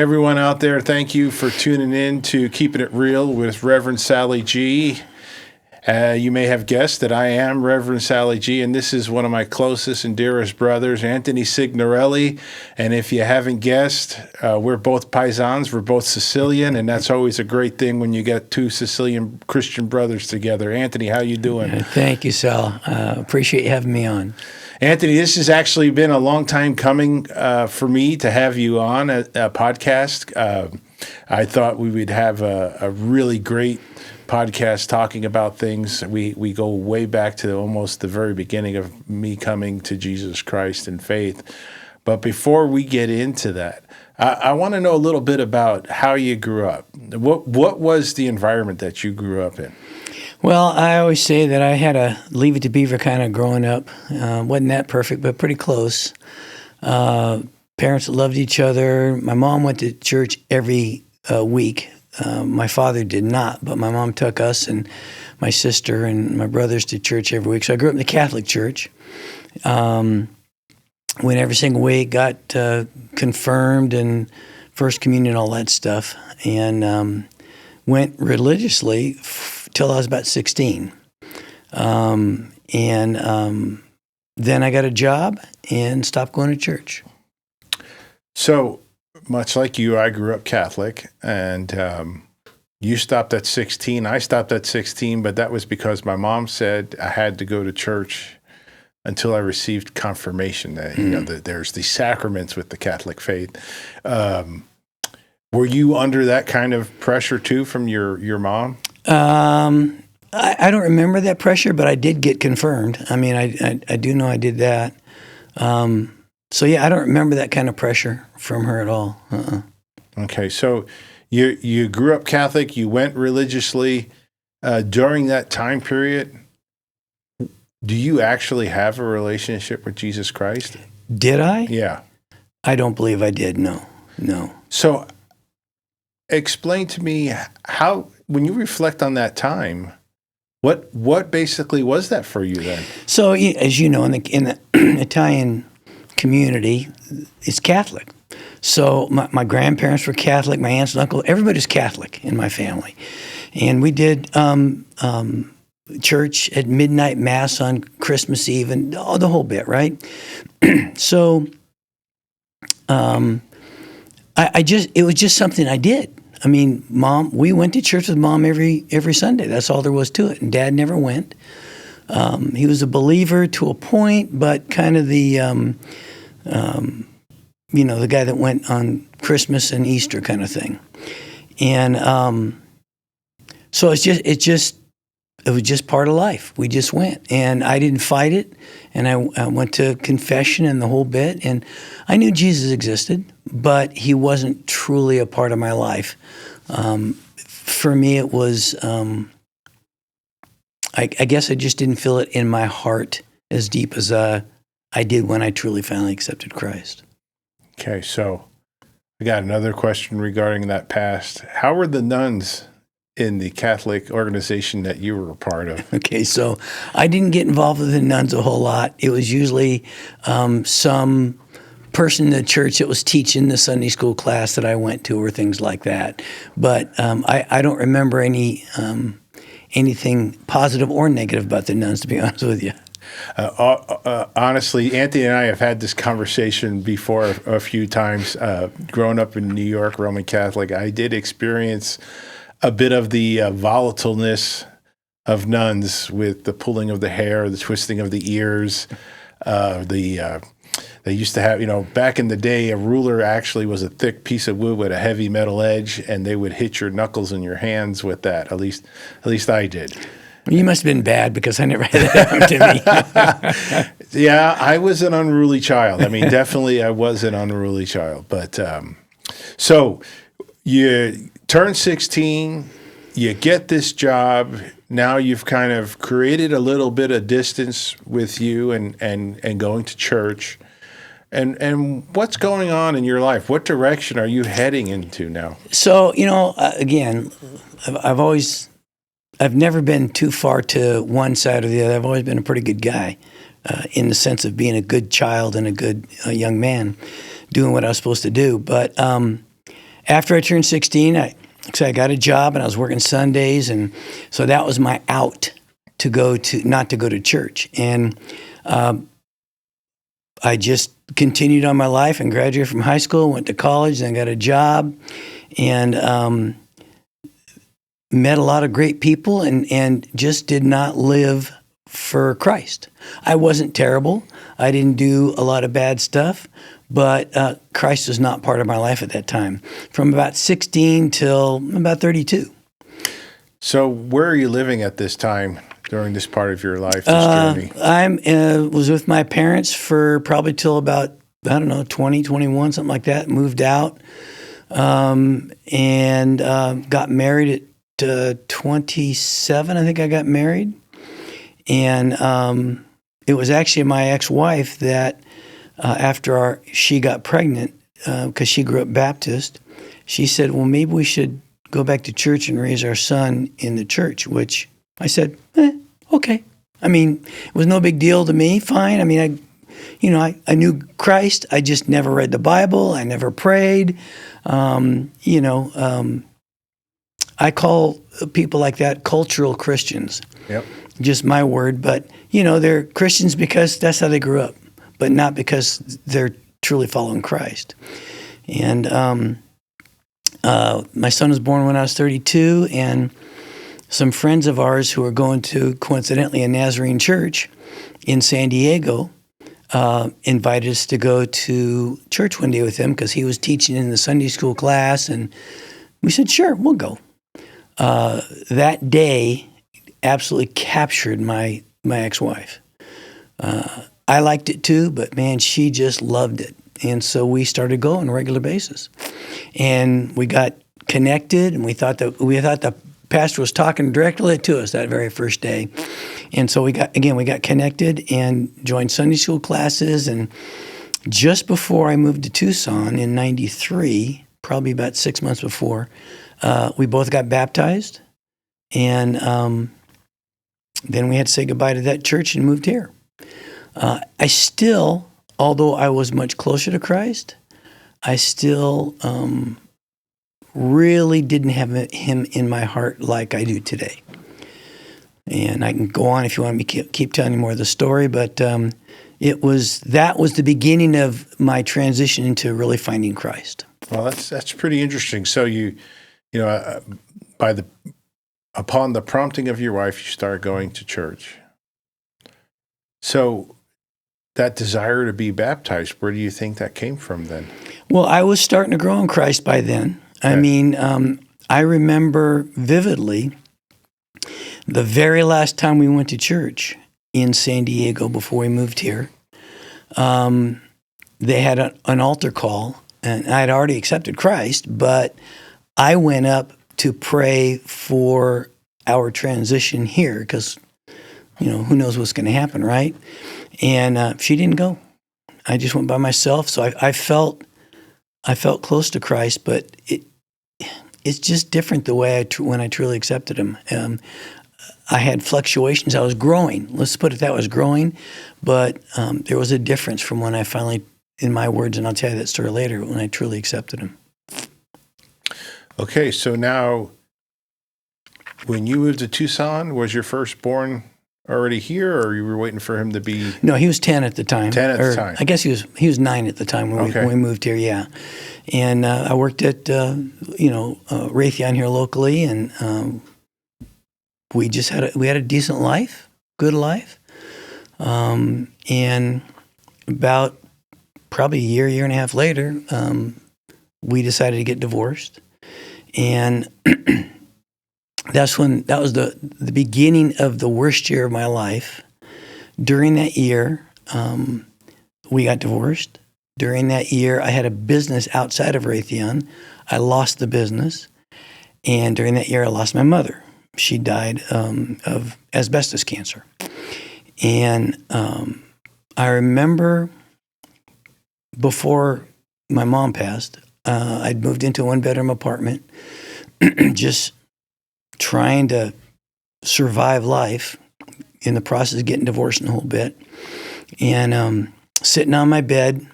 everyone out there, thank you for tuning in to Keeping It Real with Reverend Sal G. You may have guessed that I am Reverend Sal G, and this is one of my closest and dearest brothers, Anthony Signorelli. And if you haven't guessed, we're both paisans, we're both Sicilian, and that's always a great thing when you get two Sicilian Christian brothers together. Anthony, how you doing? Thank you, Sal. Appreciate you having me on. Anthony, this has actually been a long time coming for me to have you on a podcast. I thought we would have a really great podcast talking about things. We go way back to almost the very beginning of me coming to Jesus Christ in faith. But before we get into that, I want to know a little bit about how you grew up. What was the environment that you grew up in? Well, I always say that I had a Leave It to Beaver kind of growing up. Wasn't that perfect, but pretty close. Parents loved each other. My mom went to church every week. My father did not, but my mom took us and my sister and my brothers to church every week. So I grew up in the Catholic Church. Went every single week, got confirmed and First Communion, all that stuff, and went religiously till I was about 16. Then I got a job and stopped going to church. So, much like you, I grew up Catholic, and you stopped at 16. I stopped at 16, but that was because my mom said I had to go to church until I received confirmation that, you know, that there's the sacraments with the Catholic faith. Were you under that kind of pressure too from your mom? I don't remember that pressure, but I did get confirmed. I mean, I do know I did that. So yeah, I don't remember that kind of pressure from her at all. Okay, so you grew up Catholic, you went religiously. During that time period, do you actually have a relationship with Jesus Christ? Did I? Yeah. I don't believe I did, no. So explain to me how, when you reflect on that time, what basically was that for you then? So as you know, in the Italian community, it's Catholic. So my grandparents were Catholic, my aunts and uncle, everybody's Catholic in my family. And we did church at midnight mass on Christmas Eve and the whole bit, right? So it was just something I did. I mean, we went to church with Mom every Sunday. That's all there was to it. And Dad never went. He was a believer to a point, but kind of the the guy that went on Christmas and Easter kind of thing. And so it was just part of life. We just went, and I didn't fight it. And I went to confession and the whole bit, and I knew Jesus existed, but he wasn't truly a part of my life. For me, it was, I guess I just didn't feel it in my heart as deep as I did when I truly finally accepted Christ. Okay, so I got another question regarding that past. How were the nuns in the Catholic organization that you were a part of? Okay, so I didn't get involved with the nuns a whole lot. It was usually some person in the church that was teaching the Sunday school class that I went to or things like that. But I don't remember anything positive or negative about the nuns, to be honest with you. Honestly, Anthony and I have had this conversation before a few times. Growing up in New York, Roman Catholic, I did experience a bit of the volatileness of nuns with the pulling of the hair, the twisting of the ears. They used to have, back in the day, a ruler actually was a thick piece of wood with a heavy metal edge, and they would hit your knuckles and your hands with that. At least I did. You must have been bad because I never had that happen to me. Yeah, I was an unruly child. I mean, definitely I was an unruly child. But so you turn 16, you get this job. Now you've kind of created a little bit of distance with you and going to church. And what's going on in your life? What direction are you heading into now? So, again, I've never been too far to one side or the other. I've always been a pretty good guy in the sense of being a good child and a good young man, doing what I was supposed to do. But after I turned 16, I got a job and I was working Sundays, and so that was my out to not to go to church. And I just continued on my life and graduated from high school, went to college, then got a job, and met a lot of great people, and just did not live for Christ. I wasn't terrible. I didn't do a lot of bad stuff, but Christ was not part of my life at that time, from about 16 till about 32. So where are you living at this time during this part of your life, this journey? I was with my parents for probably till about, 20, 21, something like that. Moved out and got married at 27, I think I got married. And it was actually my ex-wife that after she got pregnant, because she grew up Baptist, she said, well, maybe we should go back to church and raise our son in the church, which I said, okay. I mean, it was no big deal to me. Fine. I mean, I knew Christ. I just never read the Bible. I never prayed. I call people like that cultural Christians. Yep. Just my word. But, they're Christians because that's how they grew up, but not because they're truly following Christ. And my son was born when I was 32, and some friends of ours who were going to, coincidentally, a Nazarene church in San Diego invited us to go to church one day with him because he was teaching in the Sunday school class, and we said, sure, we'll go. That day absolutely captured my ex-wife. I liked it too, but man, she just loved it. And so we started going on a regular basis. And we got connected, and we thought the pastor was talking directly to us that very first day. And so we got connected and joined Sunday school classes. And just before I moved to Tucson in 93, probably about 6 months before, we both got baptized. And then we had to say goodbye to that church and moved here. I still, although I was much closer to Christ, I still really didn't have him in my heart like I do today. And I can go on if you want me to keep telling you more of the story, but that was the beginning of my transition into really finding Christ. Well, that's pretty interesting. So upon the prompting of your wife, you start going to church. So that desire to be baptized, where do you think that came from then? Well, I was starting to grow in Christ by then. Okay. I mean, I remember vividly the very last time we went to church in San Diego before we moved here. They had an altar call, and I had already accepted Christ, but I went up to pray for our transition here because, who knows what's going to happen, right? And she didn't go. I just went by myself. So I felt close to Christ, but it's just different the way when I truly accepted him. I had fluctuations. I was growing. Let's put it that way. I was growing, but there was a difference from when I finally, in my words, and I'll tell you that story later, when I truly accepted him. Okay, so now when you moved to Tucson, was your firstborn already here, or you were waiting for him to be? No, he was 10 at the time. 10 at the time. I guess he was 9 at the time when we moved here. Yeah, and I worked at Raytheon here locally, and we had a decent life, good life, and about probably a year and a half later, we decided to get divorced, and that was the beginning of the worst year of my life. During that year, we got divorced. During that year, I had a business outside of Raytheon. I lost the business. And during that year, I lost my mother. She died of asbestos cancer. And I remember before my mom passed, I'd moved into a one-bedroom apartment, just trying to survive life in the process of getting divorced in a whole bit. And sitting on my bed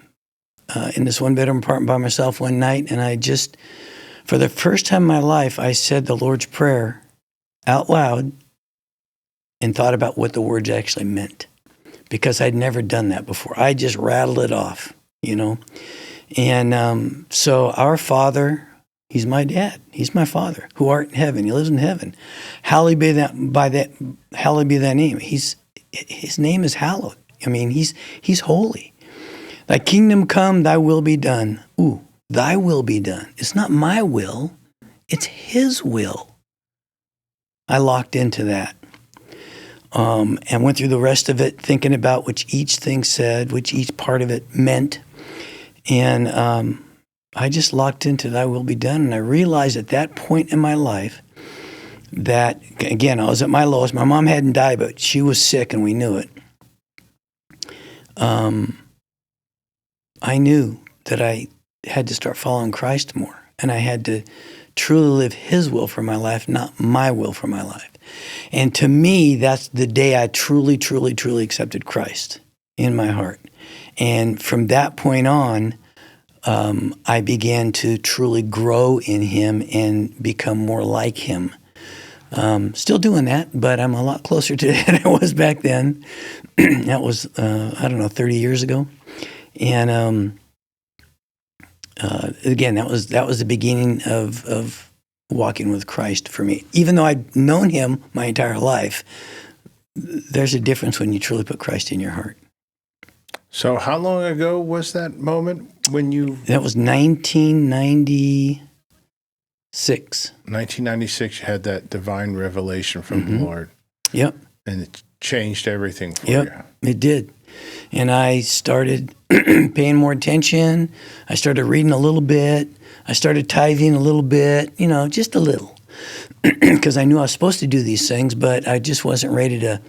in this one-bedroom apartment by myself one night, and I just For the first time in my life, I said the Lord's Prayer out loud and thought about what the words actually meant, because I'd never done that before. I just rattled it off, you know. And so our Father, He's my dad. He's my Father, who art in heaven. He lives in heaven. Hallowed be thy name. His name is hallowed. I mean, he's holy. Thy kingdom come, thy will be done. Ooh, thy will be done. It's not my will. It's his will. I locked into that. And went through the rest of it thinking about which each thing said, which each part of it meant. And I just locked into thy will be done. And I realized at that point in my life that, again, I was at my lowest. My mom hadn't died, but she was sick and we knew it. I knew that I had to start following Christ more. And I had to truly live his will for my life, not my will for my life. And to me, that's the day I truly, truly, truly accepted Christ in my heart. And from that point on, I began to truly grow in him and become more like him. Still doing that, but I'm a lot closer to it than I was back then. That was, 30 years ago. And again, that was the beginning of walking with Christ for me. Even though I'd known him my entire life, there's a difference when you truly put Christ in your heart. So how long ago was that moment when you... That was 1996. 1996, you had that divine revelation from the Lord. Yep. And it changed everything for you. It did. And I started paying more attention. I started reading a little bit. I started tithing a little bit, just a little. Because I knew I was supposed to do these things, but I just wasn't ready to...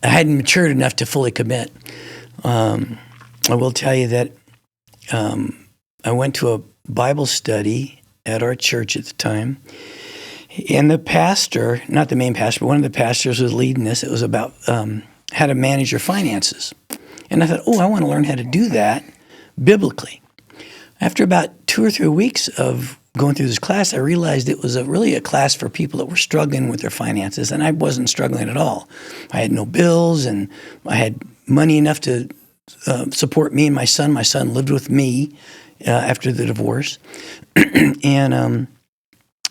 I hadn't matured enough to fully commit. I will tell you that I went to a Bible study at our church at the time, and the pastor, not the main pastor, but one of the pastors was leading this. It was about how to manage your finances. And I thought, I want to learn how to do that biblically. After about 2 or 3 weeks of going through this class, I realized it was really a class for people that were struggling with their finances, and I wasn't struggling at all. I had no bills, and I had money enough to support me and my son. My son lived with me after the divorce. And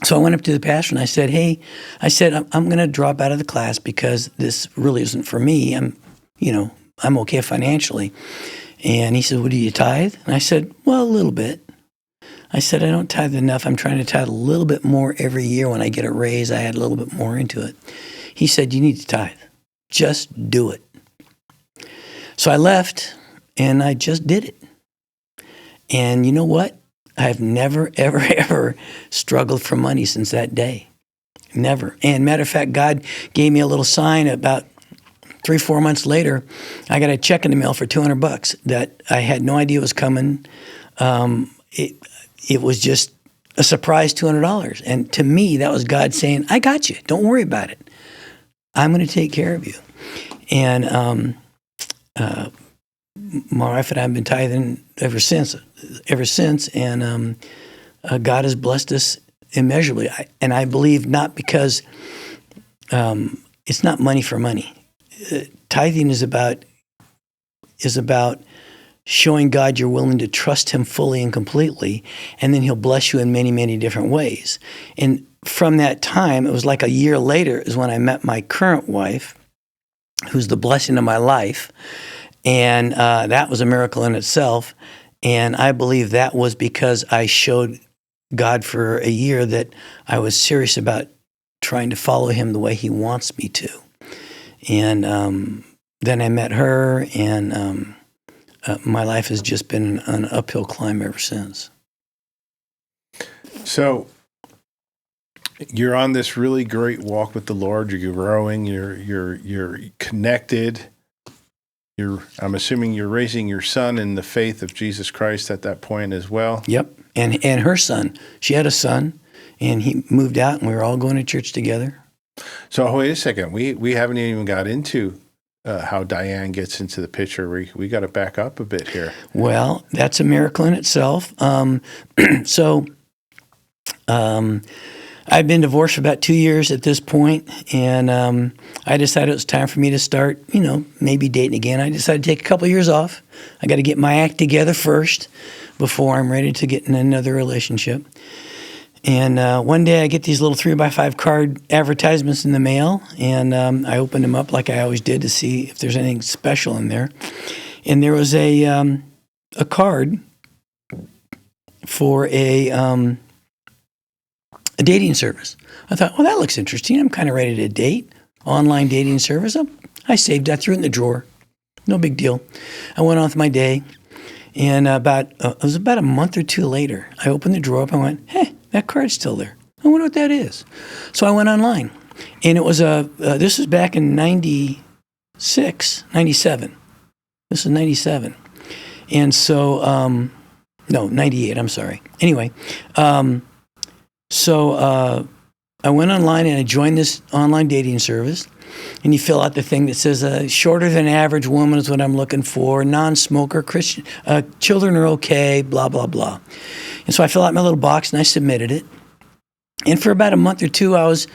so I went up to the pastor and I said, I'm going to drop out of the class because this really isn't for me. I'm okay financially. And he said, well, do you tithe? And I said, well, a little bit. I said, I don't tithe enough. I'm trying to tithe a little bit more every year. When I get a raise, I add a little bit more into it. He said, you need to tithe. Just do it. So I left and I just did it. And you know what? I've never, ever, ever struggled for money since that day. Never. And matter of fact, God gave me a little sign about 3-4 months later. I got a check in the mail for $200 that I had no idea was coming. It was just a surprise $200. And to me, that was God saying, I got you. Don't worry about it. I'm going to take care of you. And my wife and I have been tithing ever since. And God has blessed us immeasurably. And I believe not because it's not money for money. Tithing is about showing God you're willing to trust him fully and completely, and then he'll bless you in many, many different ways. And from that time, it was like a year later is when I met my current wife, who's the blessing of my life. And that was a miracle in itself. And I believe that was because I showed God for a year that I was serious about trying to follow him the way he wants me to. And then I met her, and my life has just been an uphill climb ever since. So you're on this really great walk with the Lord. You're growing. You're connected. I'm assuming you're raising your son in the faith of Jesus Christ at that point as well. Yep, and her son. She had a son, and he moved out, and we were all going to church together. So wait a second. We haven't even got into how Diane gets into the picture. We got to back up a bit here. Well, that's a miracle in itself. So I'd been divorced for about 2 years at this point, and I decided it was time for me to start, maybe dating again. I decided to take a couple of years off. I got to get my act together first before I'm ready to get in another relationship. And one day I get these little 3x5 card advertisements in the mail, and I opened them up like I always did to see if there's anything special in there. And there was a card for a dating service. I thought, well, that looks interesting. I'm kind of ready to date. Online dating service. I saved that, threw it in the drawer. No big deal. I went on with my day, and it was about a month or two later, I opened the drawer up and went, hey, that card's still there. I wonder what that is. So I went online, and it was this was back in 97. This is 97. And so, no, 98, I'm sorry. Anyway, so I went online and I joined this online dating service, and you fill out the thing that says, shorter than average woman is what I'm looking for, non-smoker, Christian, children are okay, blah, blah, blah. And so I fill out my little box and I submitted it. And for about a month or two, I was,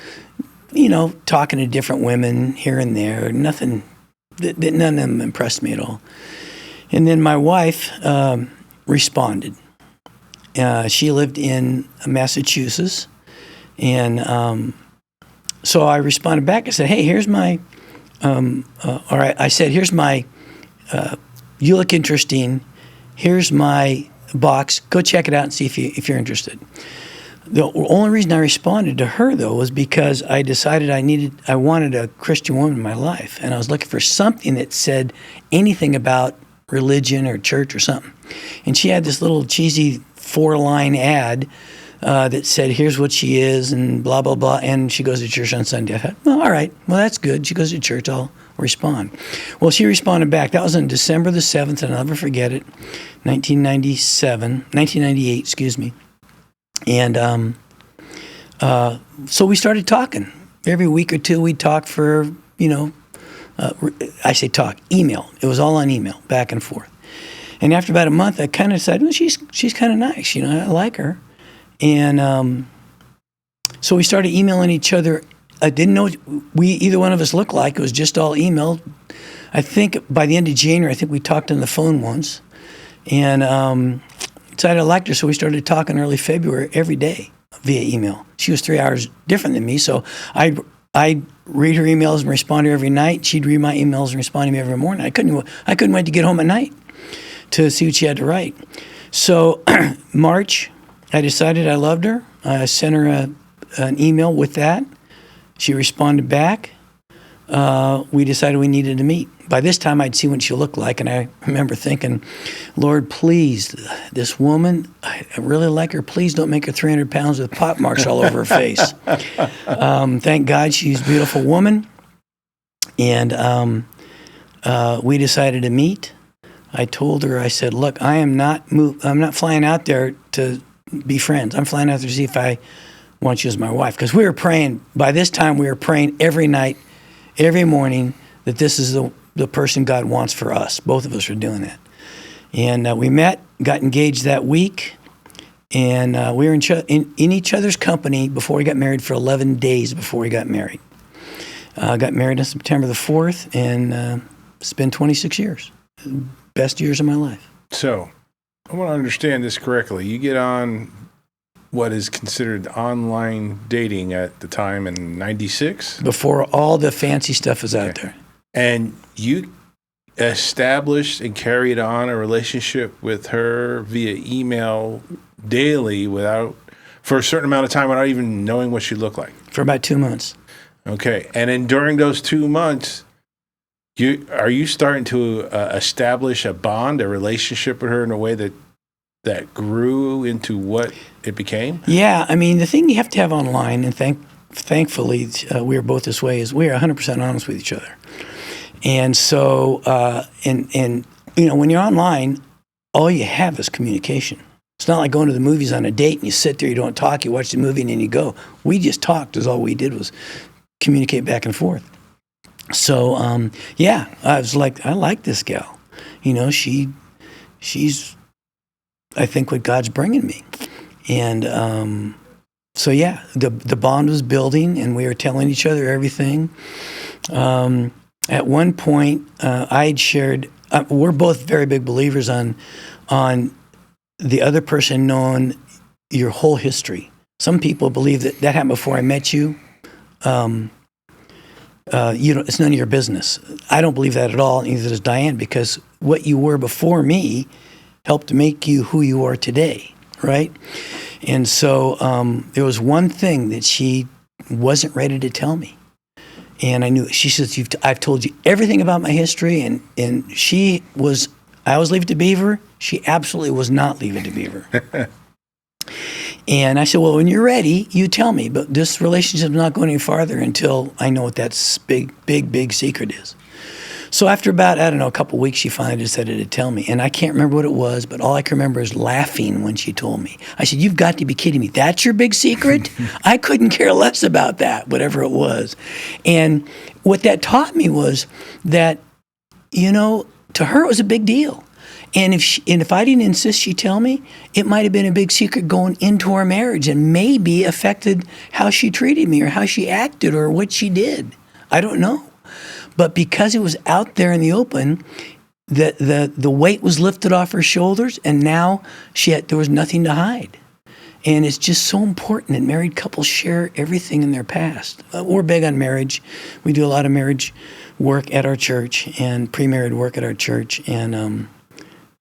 talking to different women here and there. Nothing, none of them impressed me at all. And then my wife responded. She lived in Massachusetts, and so I responded back. I said, "Hey, here's my," I said, "Here's my. You look interesting. Here's my box. Go check it out and see if you're interested." The only reason I responded to her, though, was because I decided I wanted a Christian woman in my life, and I was looking for something that said anything about religion or church or something. And she had this little cheesy 4-line ad that said, here's what she is, and blah, blah, blah, and she goes to church on Sunday. I thought, well, all right, well, that's good. She goes to church, I'll respond. Well, she responded back. That was on December the 7th, and I'll never forget it, 1998, excuse me. And so we started talking. Every week or two, we'd talk for, I say talk, email. It was all on email, back and forth. And after about a month, I kind of decided, well, she's kind of nice. I like her. And so we started emailing each other. I didn't know either one of us looked like. It was just all email. I think by the end of January, I think we talked on the phone once. And decided I liked her, so we started talking early February every day via email. She was 3 hours different than me, so I'd read her emails and respond to her every night. She'd read my emails and respond to me every morning. I couldn't wait to get home at night to see what she had to write. So March, I decided I loved her. I sent her an email with that. She responded back. We decided we needed to meet. By this time, I'd seen what she looked like, and I remember thinking, Lord, please, this woman, I really like her. Please don't make her 300 pounds with pop marks all over her face. Thank God she's a beautiful woman. And we decided to meet. I told her, I said, look, I'm not flying out there to be friends. I'm flying out there to see if I want you as my wife. Because we were praying, by this time, we were praying every night, every morning, that this is the person God wants for us. Both of us were doing that. And we met, got engaged that week, and we were in each other's company before we got married for 11 days before we got married. Got married on September the 4th, and it's been 26 years. Best years of my life. So, I want to understand this correctly. You get on what is considered online dating at the time in 96? Before all the fancy stuff is out there. And you established and carried on a relationship with her via email daily for a certain amount of time without even knowing what she looked like? For about 2 months. Okay. And then during those 2 months, are you starting to establish a bond, a relationship with her in a way that grew into what it became? Yeah. I mean, the thing you have to have online, and thankfully we are both this way, is we are 100% honest with each other. And so, when you're online, all you have is communication. It's not like going to the movies on a date and you sit there, you don't talk, you watch the movie, and then you go. We just talked, as all we did was communicate back and forth. So, I was like, I like this gal. She's, I think, what God's bringing me. And So yeah, the bond was building, and we were telling each other everything. At one point, I'd shared. We're both very big believers on the other person knowing your whole history. Some people believe that happened before I met you. It's none of your business. I don't believe that at all. Neither does Diane, because what you were before me helped make you who you are today, right? And so there was one thing that she wasn't ready to tell me. And I knew it. She says, I've told you everything about my history. And I was Leave It to Beaver. She absolutely was not Leave It to Beaver. And I said, well, when you're ready, you tell me. But this relationship's not going any farther until I know what that big secret is. So after about, a couple of weeks, she finally decided to tell me. And I can't remember what it was, but all I can remember is laughing when she told me. I said, you've got to be kidding me. That's your big secret? I couldn't care less about that, whatever it was. And what that taught me was that, to her it was a big deal. And if I didn't insist she tell me, it might have been a big secret going into our marriage and maybe affected how she treated me or how she acted or what she did. I don't know. But because it was out there in the open, the weight was lifted off her shoulders, and now there was nothing to hide. And it's just so important that married couples share everything in their past. We're big on marriage. We do a lot of marriage work at our church and pre-married work at our church, and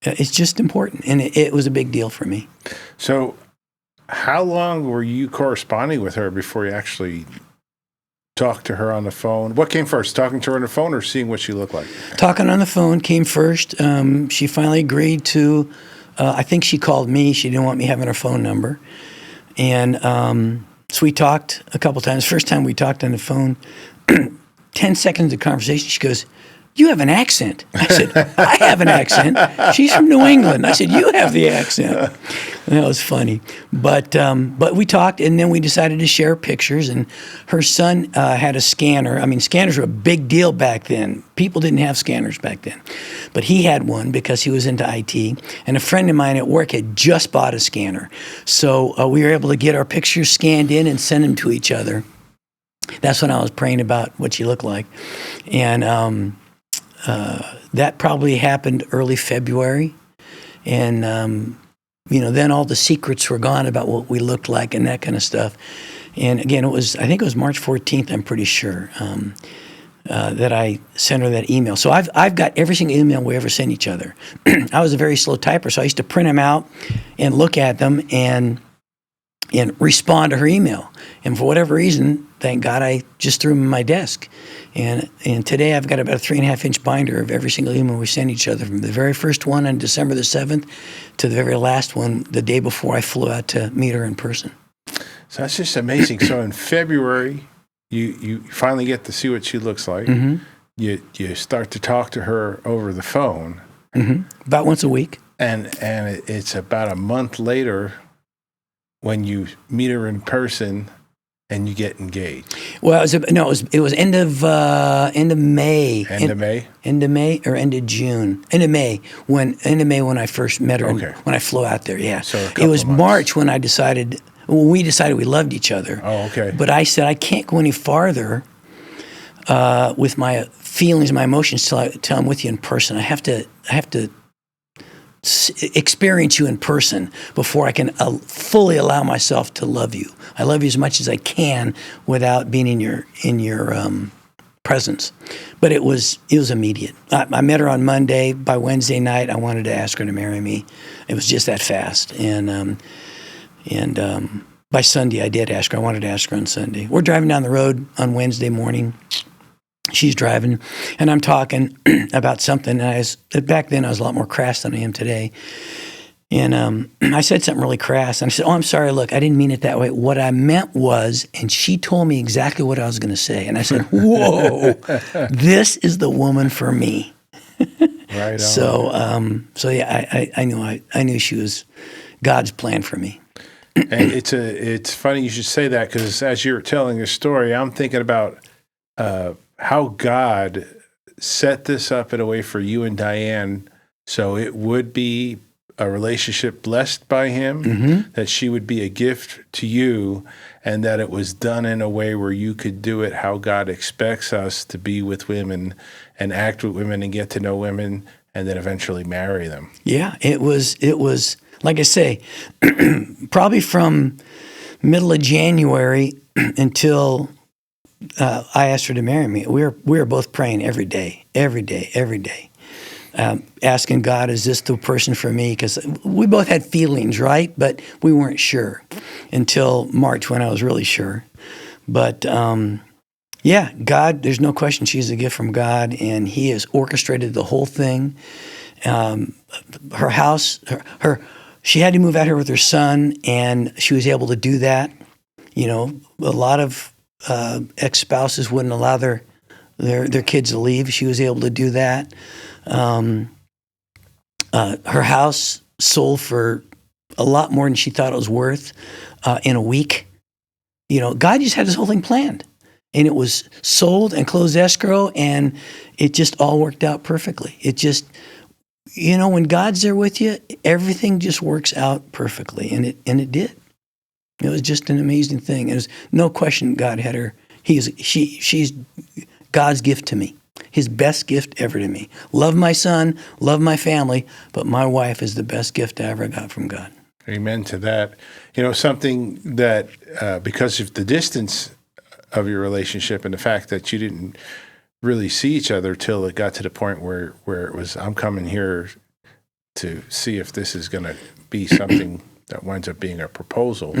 it's just important, and it was a big deal for me. So how long were you corresponding with her before you actually talked to her on the phone? What came first, talking to her on the phone or seeing what she looked like? Talking on the phone came first. She finally agreed to, I think she called me. She didn't want me having her phone number. And so we talked a couple times. First time we talked on the phone, 10 seconds of conversation, she goes, you have an accent. I said, I have an accent. She's from New England. I said, you have the accent. And that was funny. But we talked, and then we decided to share pictures. And her son had a scanner. I mean, scanners were a big deal back then. People didn't have scanners back then. But he had one because he was into IT. And a friend of mine at work had just bought a scanner. So we were able to get our pictures scanned in and send them to each other. That's when I was praying about what she looked like. And that probably happened early February. And, then all the secrets were gone about what we looked like and that kind of stuff. And again, I think it was March 14th, I'm pretty sure, that I sent her that email. So I've got every single email we ever sent each other. I was a very slow typer, so I used to print them out and look at them and respond to her email. And for whatever reason, thank God, I just threw them in my desk. And today I've got about a 3.5-inch binder of every single email we sent each other, from the very first one on December the 7th to the very last one the day before I flew out to meet her in person. So that's just amazing. So in February, you finally get to see what she looks like. Mm-hmm. You start to talk to her over the phone. Mm-hmm. About once a week. And it's about a month later when you meet her in person and you get engaged. Well, it was end of May. End of May? End of May or end of June? End of May when I first met her. Okay. When I flew out there, yeah. So it was March when we decided we loved each other. Oh, okay. But I said I can't go any farther with my feelings, my emotions till I'm with you in person. I have to experience you in person before I can fully allow myself to love you. I love you as much as I can without being in your presence. But it was immediate. I met her on Monday. By Wednesday night, I wanted to ask her to marry me. It was just that fast. And by Sunday, I did ask her. I wanted to ask her on Sunday. We're driving down the road on Wednesday morning. She's driving, and I'm talking about something. And back then, I was a lot more crass than I am today. And I said something really crass. And I said, oh, I'm sorry. Look, I didn't mean it that way. What I meant was, and she told me exactly what I was going to say. And I said, whoa, this is the woman for me. Right on. So yeah, I knew she was God's plan for me. And it's funny you should say that, because as you're telling this story, I'm thinking about how God set this up in a way for you and Diane so it would be a relationship blessed by him, that she would be a gift to you, and that it was done in a way where you could do it how God expects us to be with women and act with women and get to know women and then eventually marry them. Yeah, it was like I say, probably from middle of January until I asked her to marry me. We were both praying every day, asking God, is this the person for me? Because we both had feelings, right? But we weren't sure until March when I was really sure. But yeah, God, there's no question she's a gift from God, and he has orchestrated the whole thing. Her house, she had to move out here with her son, and she was able to do that. You know, a lot of ex-spouses wouldn't allow their kids to leave. She was able to do that. Her house sold for a lot more than she thought it was worth in a week. You know, God just had this whole thing planned, and it was sold and closed escrow, and it just all worked out perfectly. It just, you know, when God's there with you, everything just works out perfectly, and it did. It was just an amazing thing. There's no question God had her. She's God's gift to me. His best gift ever to me. Love my son, love my family, but my wife is the best gift I ever got from God. Amen to that. You know, something that, because of the distance of your relationship and the fact that you didn't really see each other till it got to the point where it was, I'm coming here to see if this is going to be something that winds up being a proposal,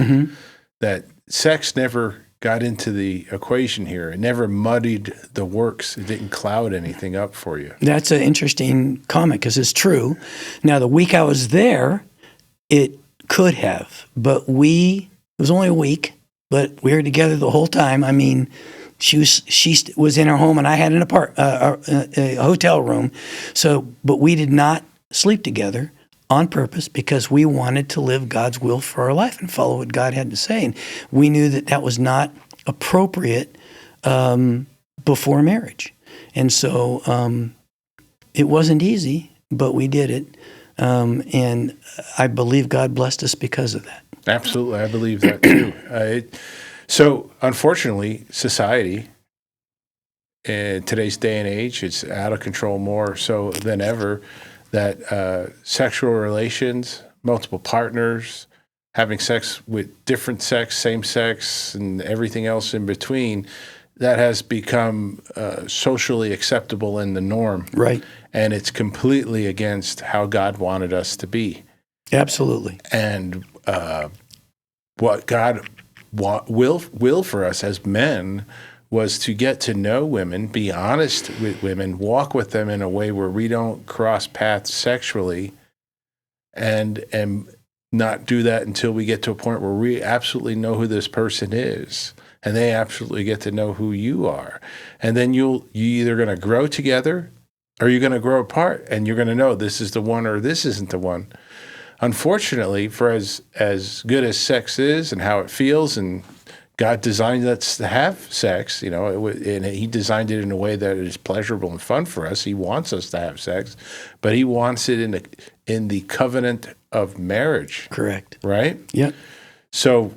that sex never got into the equation here. It never muddied the works. It didn't cloud anything up for you. That's an interesting comment because it's true. Now, the week I was there, it could have, but it was only a week, but we were together the whole time. I mean, she was in her home and I had a hotel room. So, but we did not sleep together on purpose because we wanted to live God's will for our life and follow what God had to say. And we knew that was not appropriate before marriage. And so it wasn't easy, but we did it. And I believe God blessed us because of that. Absolutely. I believe that too. So unfortunately, society in today's day and age, it's out of control more so than ever, that sexual relations, multiple partners, having sex with different sex, same sex, and everything else in between, that has become socially acceptable in the norm. Right. And it's completely against how God wanted us to be. Absolutely. And what God will for us as men was to get to know women, be honest with women, walk with them in a way where we don't cross paths sexually, and not do that until we get to a point where we absolutely know who this person is, and they absolutely get to know who you are. And then you're either going to grow together or you're going to grow apart, and you're going to know this is the one or this isn't the one. Unfortunately, for as good as sex is and how it feels, and God designed us to have sex, you know, and he designed it in a way that is pleasurable and fun for us. He wants us to have sex, but he wants it in the covenant of marriage. Correct. Right? Yep. So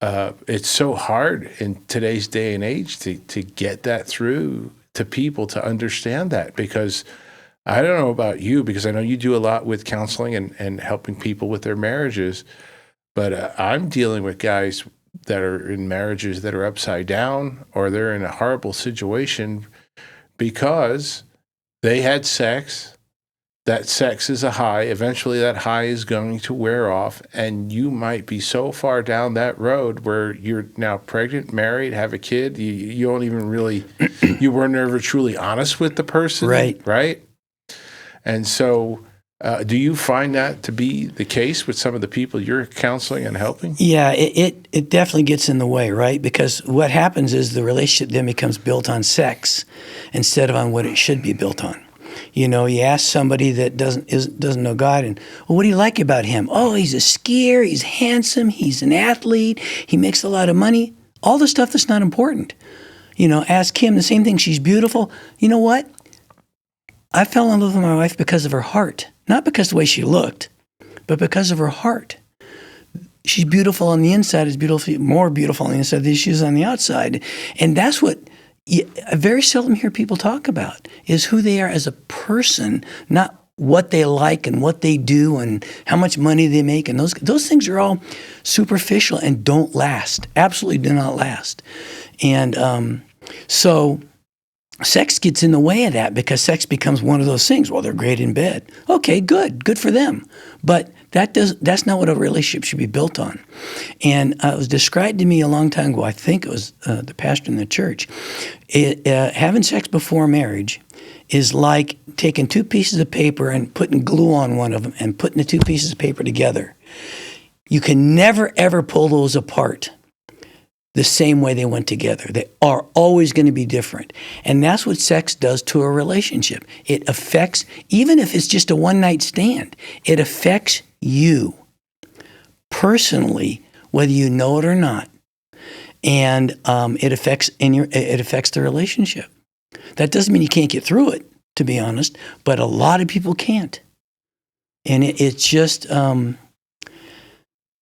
it's so hard in today's day and age to get that through to people to understand that, because I don't know about you, because I know you do a lot with counseling and helping people with their marriages, but I'm dealing with guys that are in marriages that are upside down, or they're in a horrible situation because they had sex. That sex is a high. Eventually that high is going to wear off, and you might be so far down that road where you're now pregnant, married, have a kid. You don't even really, you weren't ever truly honest with the person. Right? And so do you find that to be the case with some of the people you're counseling and helping? Yeah, it definitely gets in the way, right? Because what happens is the relationship then becomes built on sex instead of on what it should be built on. You know, you ask somebody that doesn't know God, and, well, what do you like about him? Oh, he's a skier, he's handsome, he's an athlete, he makes a lot of money. All the stuff that's not important. You know, ask Kim the same thing. She's beautiful. You know what? I fell in love with my wife because of her heart, not because of the way she looked, but because of her heart. She's beautiful on the inside, is beautiful, more beautiful on the inside than she is on the outside. And that's what I very seldom hear people talk about, is who they are as a person, not what they like and what they do and how much money they make. And those things are all superficial and don't last, absolutely do not last. And so sex gets in the way of that, because sex becomes one of those things. Well, they're great in bed. Okay, good for them. But that's not what a relationship should be built on. And it was described to me a long time ago. I think it was the pastor in the church. Having sex before marriage is like taking two pieces of paper and putting glue on one of them and putting the two pieces of paper together. You can never, ever pull those apart the same way they went together. They are always going to be different. And that's what sex does to a relationship. It affects, even if it's just a one-night stand, it affects you personally, whether you know it or not. And it affects the relationship. That doesn't mean you can't get through it, to be honest, but a lot of people can't. And it's just, God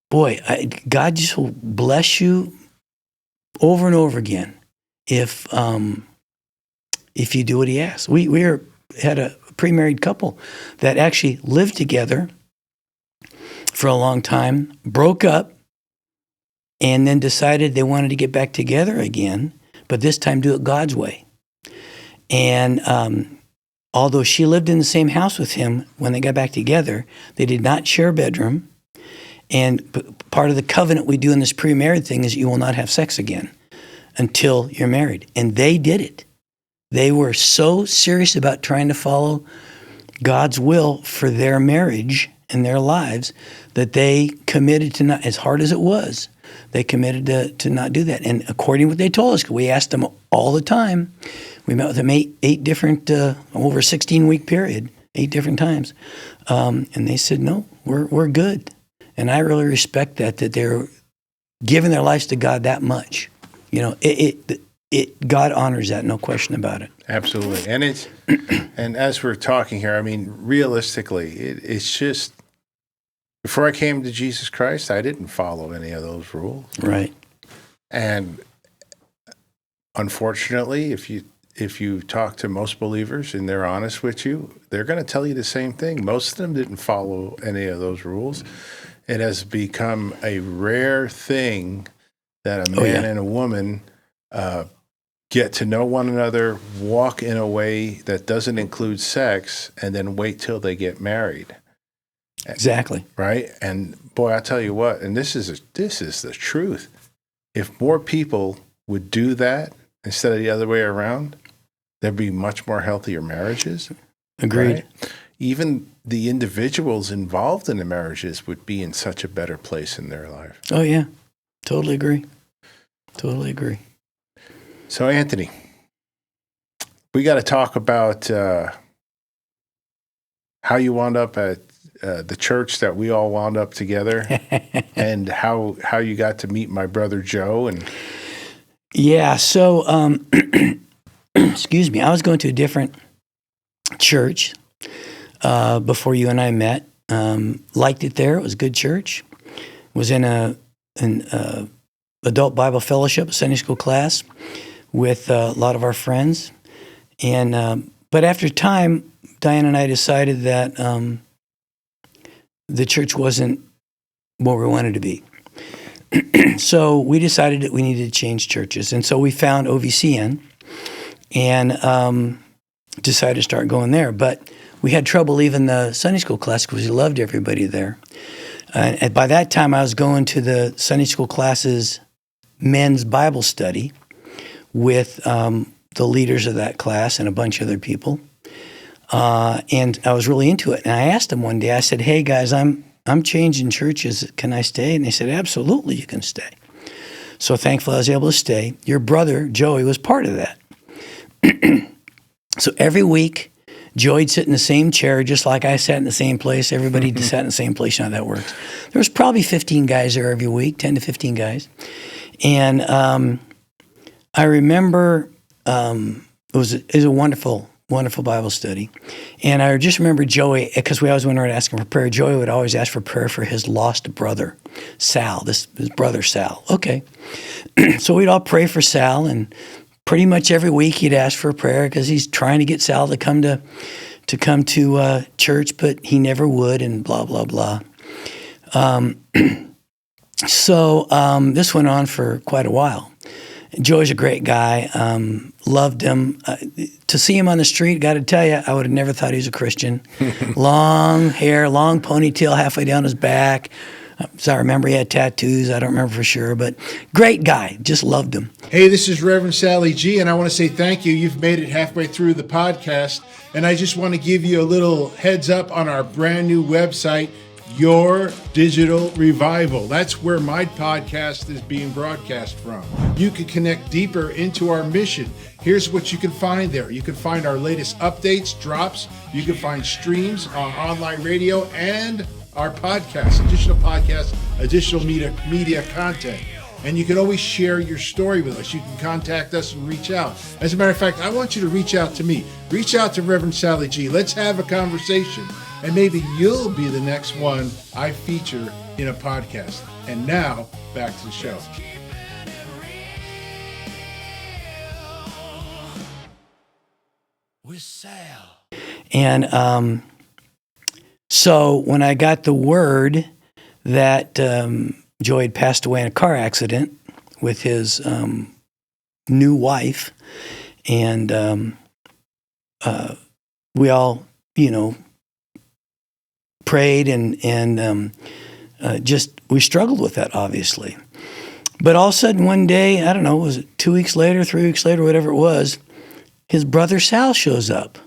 just will bless you over and over again if you do what he asks. We had a pre-married couple that actually lived together for a long time, broke up, and then decided they wanted to get back together again, but this time do it God's way. And although she lived in the same house with him when they got back together, they did not share a bedroom. And part of the covenant we do in this pre-married thing is you will not have sex again until you're married. And they did it. They were so serious about trying to follow God's will for their marriage and their lives that they committed to not, as hard as it was, they committed to not do that. And according to what they told us, we asked them all the time. We met with them eight different, over a 16-week period, 8 different times. And they said, no, we're good. And I really respect that they're giving their lives to God that much. You know, God honors that, no question about it. Absolutely. And and as we're talking here, I mean, realistically, it's just, before I came to Jesus Christ, I didn't follow any of those rules. Right. And unfortunately, if you talk to most believers and they're honest with you, they're going to tell you the same thing. Most of them didn't follow any of those rules. It has become a rare thing that a man and a woman get to know one another, walk in a way that doesn't include sex, and then wait till they get married. Exactly. Right? And boy, I tell you what, and this is the truth. If more people would do that instead of the other way around, there'd be much more healthier marriages. Agreed. Right? Even the individuals involved in the marriages would be in such a better place in their life. Oh, yeah. Totally agree. Totally agree. So, Anthony, we got to talk about how you wound up at the church that we all wound up together and how you got to meet my brother Joe. And yeah, so, excuse me, I was going to a different church before you and I met. Liked it there. It was a good church. Was in an adult Bible fellowship, a Sunday school class with a lot of our friends. And but after time, Diane and I decided that the church wasn't what we wanted to be. So we decided that we needed to change churches. And so we found OVCN and decided to start going there. But we had trouble leaving the Sunday school class because we loved everybody there. And by that time, I was going to the Sunday school classes men's Bible study with the leaders of that class and a bunch of other people. And I was really into it. And I asked them one day, I said, hey, guys, I'm changing churches. Can I stay? And they said, absolutely, you can stay. So thankfully, I was able to stay. Your brother, Joey, was part of that. So every week, Joey'd sit in the same chair, just like I sat in the same place. Everybody sat in the same place. You know how that works. There was probably 15 guys there every week, 10 to 15 guys. And I remember it was a wonderful wonderful Bible study. And I just remember Joey, because we always went around asking for prayer. Joey would always ask for prayer for his lost brother, Sal, his brother Sal. Okay. So we'd all pray for Sal, and pretty much every week he'd ask for a prayer because he's trying to get Sal to come to church, but he never would, and blah, blah, blah. So this went on for quite a while. Joey's a great guy. Loved him. To see him on the street, got to tell you, I would have never thought he was a Christian. Long hair, long ponytail halfway down his back. So I remember he had tattoos. I don't remember for sure, but great guy. Just loved him. Hey, this is Reverend Sal G, and I want to say thank you. You've made it halfway through the podcast, and I just want to give you a little heads up on our brand new website, Your Digital Revival. That's where my podcast is being broadcast from. You can connect deeper into our mission. Here's what you can find there. You can find our latest updates, drops. You can find streams on online radio and our podcasts, additional media content. And you can always share your story with us. You can contact us and reach out. As a matter of fact, I want you to reach out to me. Reach out to Reverend Sal G. Let's have a conversation. And maybe you'll be the next one I feature in a podcast. And now, back to the show. With Sal. And so when I got the word that Joey had passed away in a car accident with his new wife, and we all, prayed and just we struggled with that, obviously. But all of a sudden one day, I don't know, was it 2 weeks later, 3 weeks later, whatever it was, his brother Sal shows up.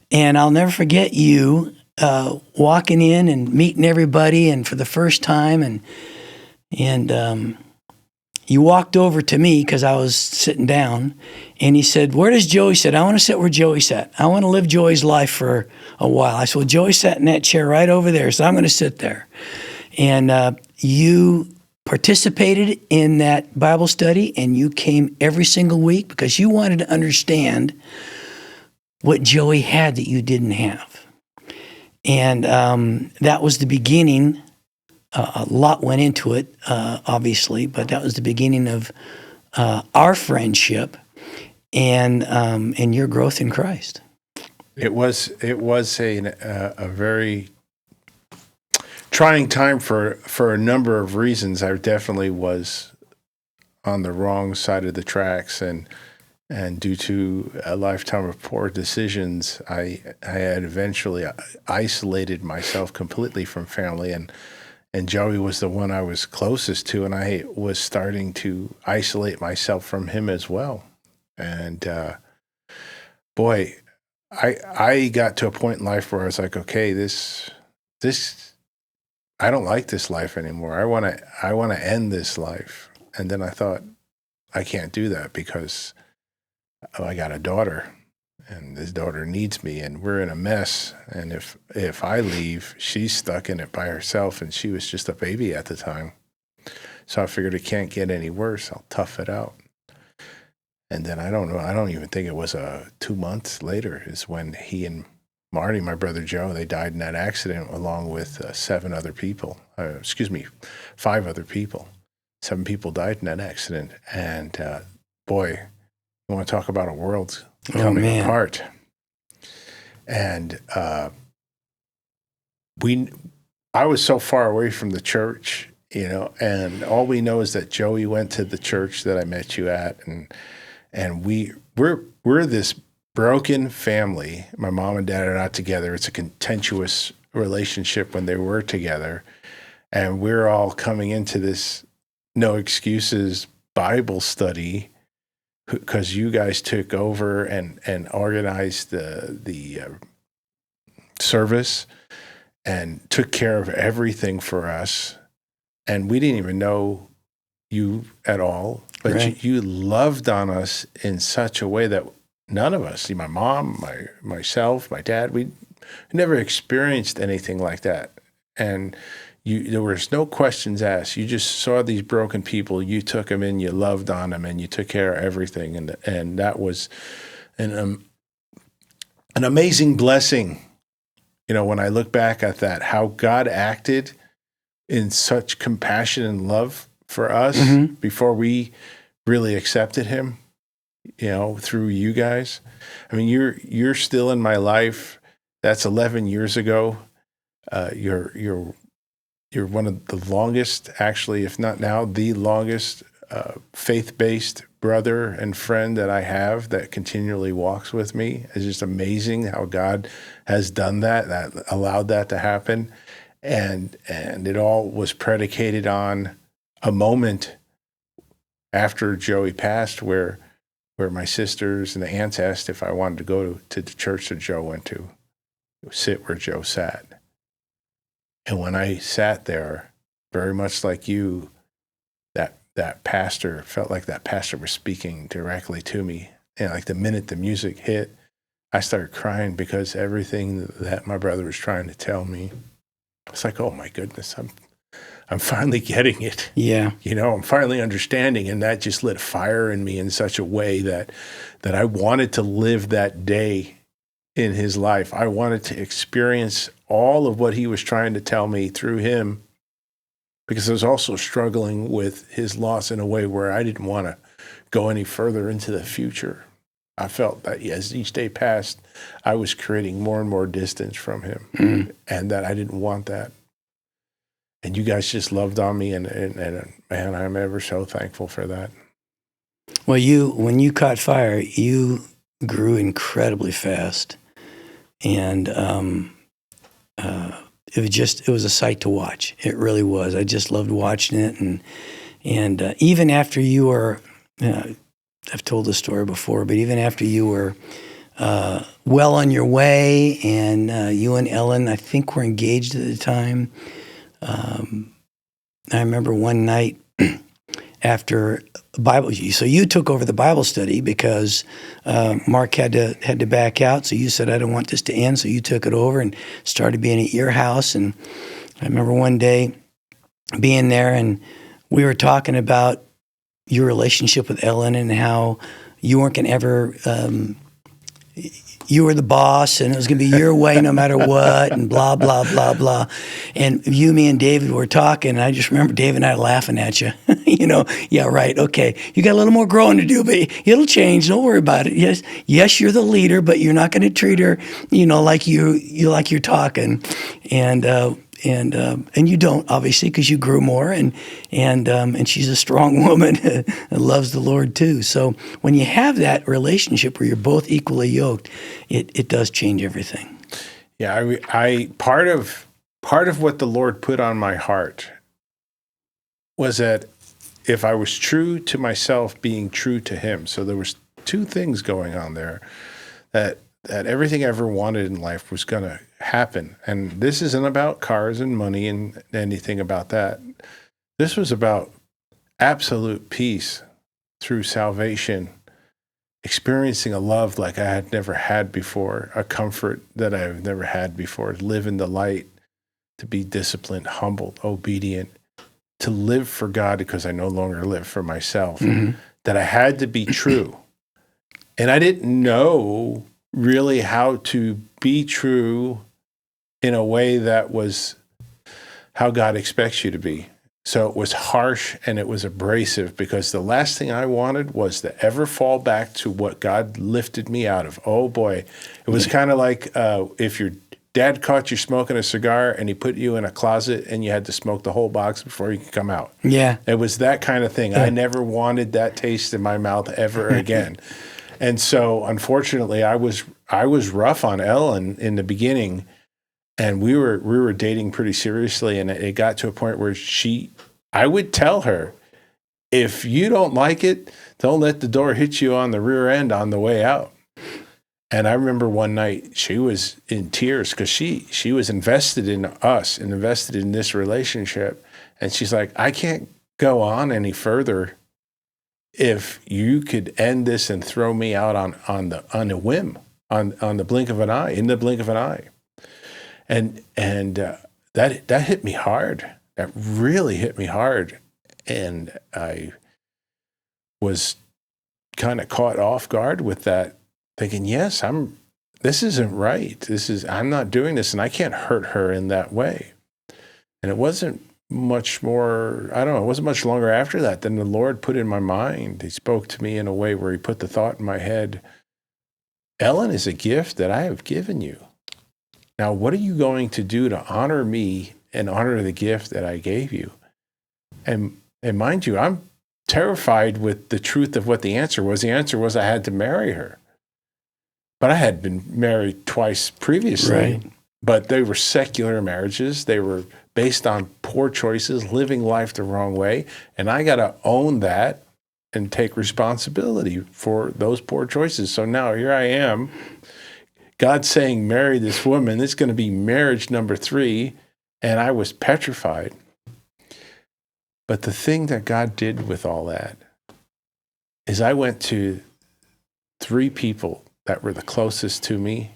And I'll never forget you walking in and meeting everybody, and for the first time, and you walked over to me because I was sitting down, and he said, "Where does Joey sit?" "I want to sit where Joey sat. I want to live Joey's life for a while." I said, "Well, Joey sat in that chair right over there, so I'm going to sit there." And you participated in that Bible study, and you came every single week because you wanted to understand what Joey had that you didn't have. And that was the beginning. A lot went into it, obviously, but that was the beginning of our friendship and your growth in Christ. It was a very trying time for a number of reasons. I definitely was on the wrong side of the tracks, and due to a lifetime of poor decisions, I had eventually isolated myself completely from family, and Joey was the one I was closest to, and I was starting to isolate myself from him as well. And boy, I got to a point in life where I was like, okay, this I don't like this life anymore. I want to end this life. And then I thought, I can't do that because I got a daughter, and this daughter needs me, and we're in a mess. And if I leave, she's stuck in it by herself, and she was just a baby at the time. So I figured it can't get any worse. I'll tough it out. And then I don't even think it was 2 months later is when he and Marty, my brother Joe, they died in that accident along with 5 other people. 7 people died in that accident. And boy, you want to talk about a world coming apart. And I was so far away from the church, and all we know is that Joey went to the church that I met you at, and we're this broken family. My mom and dad are not together. It's a contentious relationship when they were together, and we're all coming into this no excuses Bible study because you guys took over and organized the service and took care of everything for us. And we didn't even know you at all, but right. you loved on us in such a way that none of us, my mom, myself, my dad, we never experienced anything like that. And there was no questions asked. You just saw these broken people. You took them in, you loved on them, and you took care of everything. And that was an an amazing blessing. When I look back at that, how God acted in such compassion and love for us before we really accepted him, through you guys. I mean, you're still in my life. That's 11 years ago. You're one of the longest, actually, if not now, the longest faith-based brother and friend that I have that continually walks with me. It's just amazing how God has done that allowed that to happen. And it all was predicated on a moment after Joey passed where my sisters and the aunts asked if I wanted to go to the church that Joe went to, sit where Joe sat. And when I sat there, very much like you, that pastor felt like that pastor was speaking directly to me. And like the minute the music hit, I started crying because everything that my brother was trying to tell me, it's like, oh my goodness, I'm finally getting it. Yeah. I'm finally understanding. And that just lit a fire in me in such a way that I wanted to live that day in his life. I wanted to experience all of what he was trying to tell me through him, because I was also struggling with his loss in a way where I didn't want to go any further into the future. I felt that as each day passed, I was creating more and more distance from him, and that I didn't want that. And you guys just loved on me, and man, I'm ever so thankful for that. Well, when you caught fire, you grew incredibly fast, and it was a sight to watch. It really was. I just loved watching it, and even after you were, I've told this story before, but even after you were well on your way, and you and Ellen, I think, were engaged at the time. I remember one night after Bible, so you took over the Bible study because Mark had to back out. So you said, I don't want this to end. So you took it over and started being at your house. And I remember one day being there, and we were talking about your relationship with Ellen and how you weren't going to ever, you were the boss and it was going to be your way no matter what, and blah, blah, blah, blah. And me and David were talking, and I just remember David and I laughing at you. Yeah, right, okay. You got a little more growing to do, but it'll change. Don't worry about it. Yes, you're the leader, but you're not going to treat her, like you're talking. And you don't, obviously, because you grew more, and she's a strong woman and loves the Lord too. So when you have that relationship where you're both equally yoked, it does change everything. Yeah, I part of what the Lord put on my heart was that if I was true to myself, being true to Him. So there was two things going on there, that everything I ever wanted in life was going to happen. And this isn't about cars and money and anything about that. This was about absolute peace through salvation, experiencing a love like I had never had before, a comfort that I've never had before, to live in the light, to be disciplined, humbled, obedient, to live for God because I no longer live for myself, that I had to be true. And I didn't know really how to be true in a way that was how God expects you to be. So it was harsh and it was abrasive, because the last thing I wanted was to ever fall back to what God lifted me out of. Oh boy. It was kind of like if your dad caught you smoking a cigar and he put you in a closet and you had to smoke the whole box before you could come out. Yeah. It was that kind of thing. I never wanted that taste in my mouth ever again. And so, unfortunately, I was rough on Ellen in the beginning, and we were dating pretty seriously, and it got to a point where I would tell her, if you don't like it, don't let the door hit you on the rear end on the way out. And I remember one night she was in tears because she was invested in us and invested in this relationship, and she's like, I can't go on any further. If you could end this and throw me out on a whim, on the blink of an eye, in the blink of an eye, and that hit me hard. That really hit me hard, and I was kind of caught off guard with that, thinking, yes, this isn't right. I'm not doing this, and I can't hurt her in that way. And it wasn't much more, I don't know, it wasn't much longer after that than the Lord put in my mind. He spoke to me in a way where he put the thought in my head, Ellen is a gift that I have given you. Now, what are you going to do to honor me and honor the gift that I gave you? And mind you, I'm terrified with the truth of what the answer was. The answer was I had to marry her. But I had been married twice previously, Right. But they were secular marriages. They were based on poor choices, living life the wrong way. And I got to own that and take responsibility for those poor choices. So now here I am, God saying, marry this woman. It's going to be marriage number 3. And I was petrified. But the thing that God did with all that is I went to 3 people that were the closest to me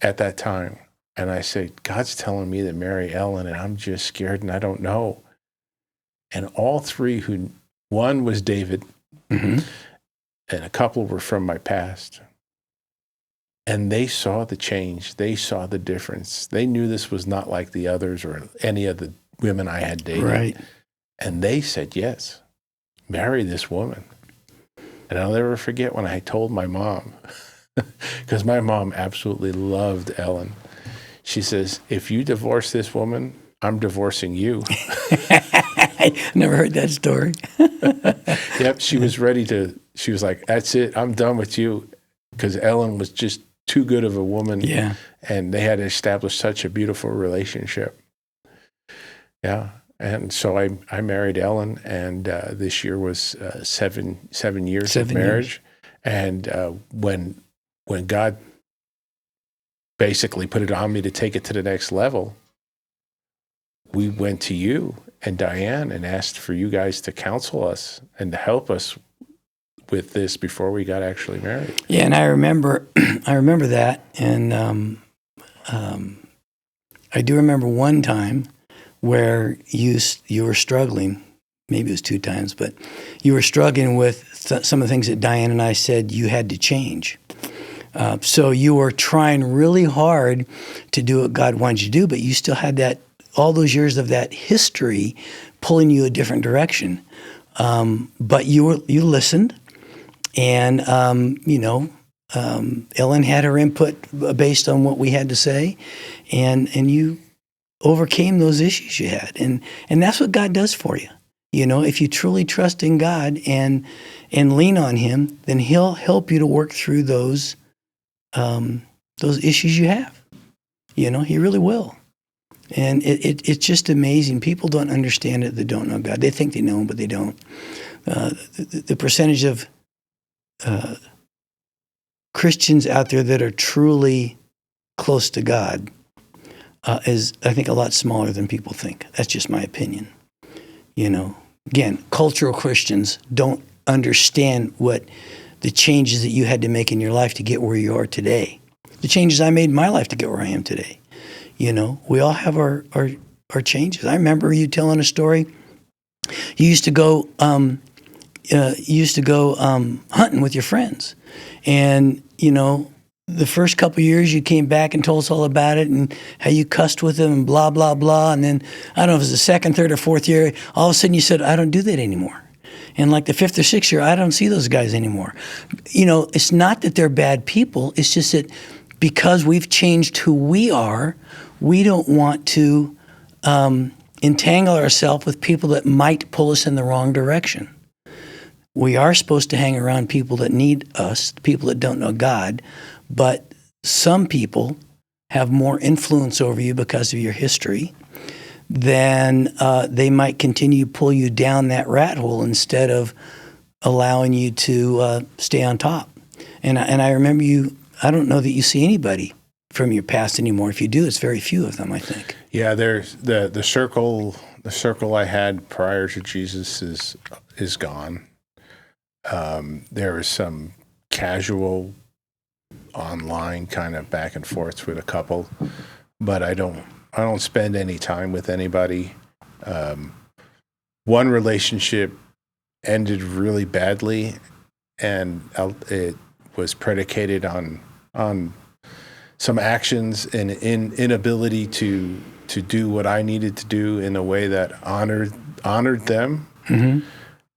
at that time. And I said, God's telling me to marry Ellen, and I'm just scared and I don't know. And all 3 one was David, Mm-hmm. and a couple were from my past. And they saw the change. They saw the difference. They knew this was not like the others or any of the women I had dated. Right. And they said, yes, marry this woman. And I'll never forget when I told my mom, because my mom absolutely loved Ellen. She says, if you divorce this woman, I'm divorcing you. I never heard that story. Yep, she was she was like, that's it, I'm done with you. Because Ellen was just too good of a woman. Yeah. And they had established such a beautiful relationship. Yeah. And so I married Ellen, and this year was 7 years 7 of marriage. And when God basically put it on me to take it to the next level, we went to you and Diane and asked for you guys to counsel us and to help us with this before we got actually married. Yeah, and I remember that, and I do remember one time where you were struggling. Maybe it was 2 times, but you were struggling with some of the things that Diane and I said you had to change. So you were trying really hard to do what God wanted you to do, but you still had all those years of that history pulling you a different direction. But you listened, and Ellen had her input based on what we had to say, and you overcame those issues you had, and that's what God does for you. If you truly trust in God and lean on Him, then He'll help you to work through those issues you have. He really will. And it's just amazing. People don't understand it that don't know God. They think they know Him, but they don't. The percentage of Christians out there that are truly close to God is, I think, a lot smaller than people think. That's just my opinion. Again, cultural Christians don't understand what the changes that you had to make in your life to get where you are today. The changes I made in my life to get where I am today. We all have our changes. I remember you telling a story. You used to go hunting with your friends, and the first couple of years you came back and told us all about it and how you cussed with them and blah blah blah. And then I don't know if it was the second, third, or fourth year, all of a sudden you said, I don't do that anymore. And like the 5th or 6th year, I don't see those guys anymore. It's not that they're bad people. It's just that because we've changed who we are, we don't want to entangle ourselves with people that might pull us in the wrong direction. We are supposed to hang around people that need us, people that don't know God, but some people have more influence over you because of your history than they might continue to pull you down that rat hole instead of allowing you to stay on top. And I remember I don't know that you see anybody from your past anymore. If you do, it's very few of them, I think. Yeah, there's the circle I had prior to Jesus is gone. There is some casual online kind of back and forth with a couple, but I don't spend any time with anybody. One relationship ended really badly, and it was predicated on on some actions and inability to do what I needed to do in a way that honored them. Mm-hmm.